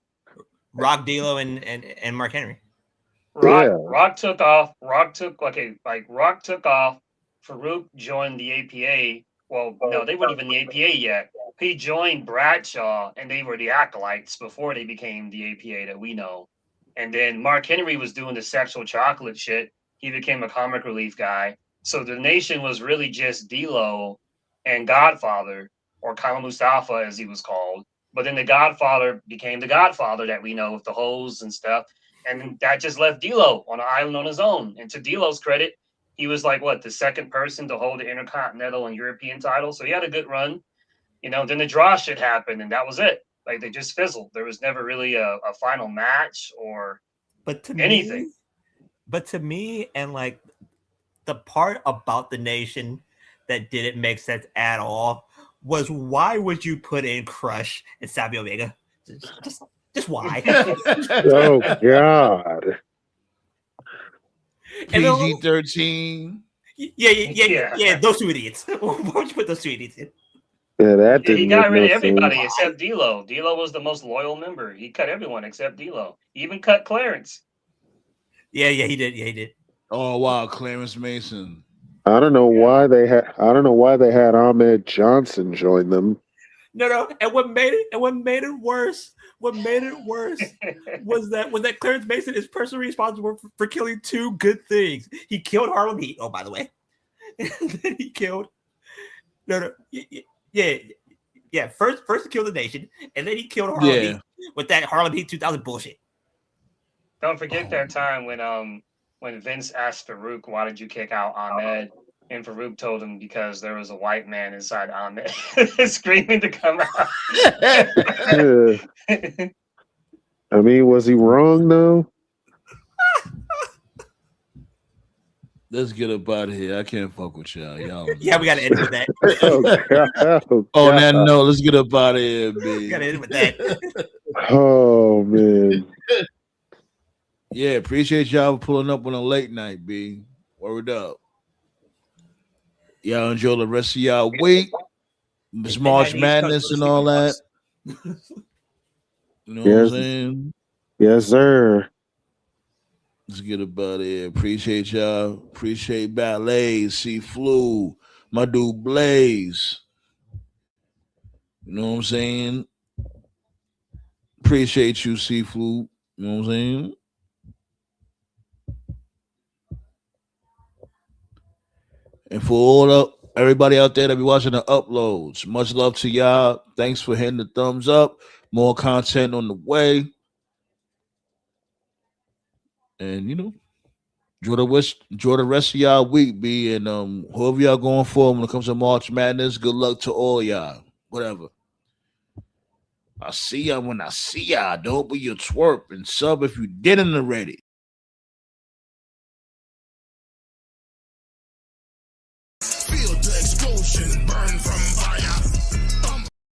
and Mark Henry. Rock took off. Rock took off. Farouk joined the APA. Well, no, they weren't even the APA yet. He joined Bradshaw, and they were the Acolytes before they became the APA that we know. And then Mark Henry was doing the sexual chocolate shit. He became a comic relief guy. So the Nation was really just D'Lo and Godfather, or Kama Mustafa as he was called. But then the Godfather became the Godfather that we know with the hoes and stuff. And that just left D'Lo on an island on his own. And to D'Lo's credit, he was like, the second person to hold the Intercontinental and European title. So he had a good run. Then the draw shit happened, and that was it. Like, they just fizzled. There was never really a final match or anything. But to me, and like the part about the Nation that didn't make sense at all was, why would you put in Crush and Savio Vega? Just why? Oh God. PG-13. Yeah, those two idiots. Why would you put those two idiots in? Yeah, that didn't. He got rid of everybody except D'Lo. D'Lo was the most loyal member. He cut everyone except D'Lo. He even cut Clarence. Yeah, he did. Oh wow, Clarence Mason. I don't know why they had Ahmed Johnson join them. No, and what made it worse was that Clarence Mason is personally responsible for killing two good things. He killed Harlem Heat. Oh, by the way, and then he killed. Yeah. First he killed the Nation, and then he killed Harlem Heat with that Harlem Heat 2000 bullshit. Don't forget that time when Vince asked Farouk, "Why did you kick out Ahmed?" And Farouk told him because there was a white man inside Ahmed screaming to come out. Yeah. I mean, was he wrong though? Let's get up out of here. I can't fuck with y'all. Y'all. Yeah, we gotta end with that. Oh, God. Oh, now no. Let's get up out of here, We gotta man. end with that. Oh man. Yeah, appreciate y'all for pulling up on a late night, B. Word up. Y'all enjoy the rest of y'all week. It's Good March night, East Coast, Madness go to and sleep, all you that. fucks. You know what I'm Yes, saying? yes, sir. Let's get up out of here. Appreciate y'all. Appreciate Ballet, C Flu, my dude Blaze. You know what I'm saying? Appreciate you, C Flu. You know what I'm saying? And for all the everybody out there that be watching the uploads, much love to y'all. Thanks for hitting the thumbs up. More content on the way. And enjoy the rest of y'all week, B. And whoever y'all going for when it comes to March Madness, good luck to all y'all. Whatever. I see y'all when I see y'all. Don't be your twerp and sub if you didn't already.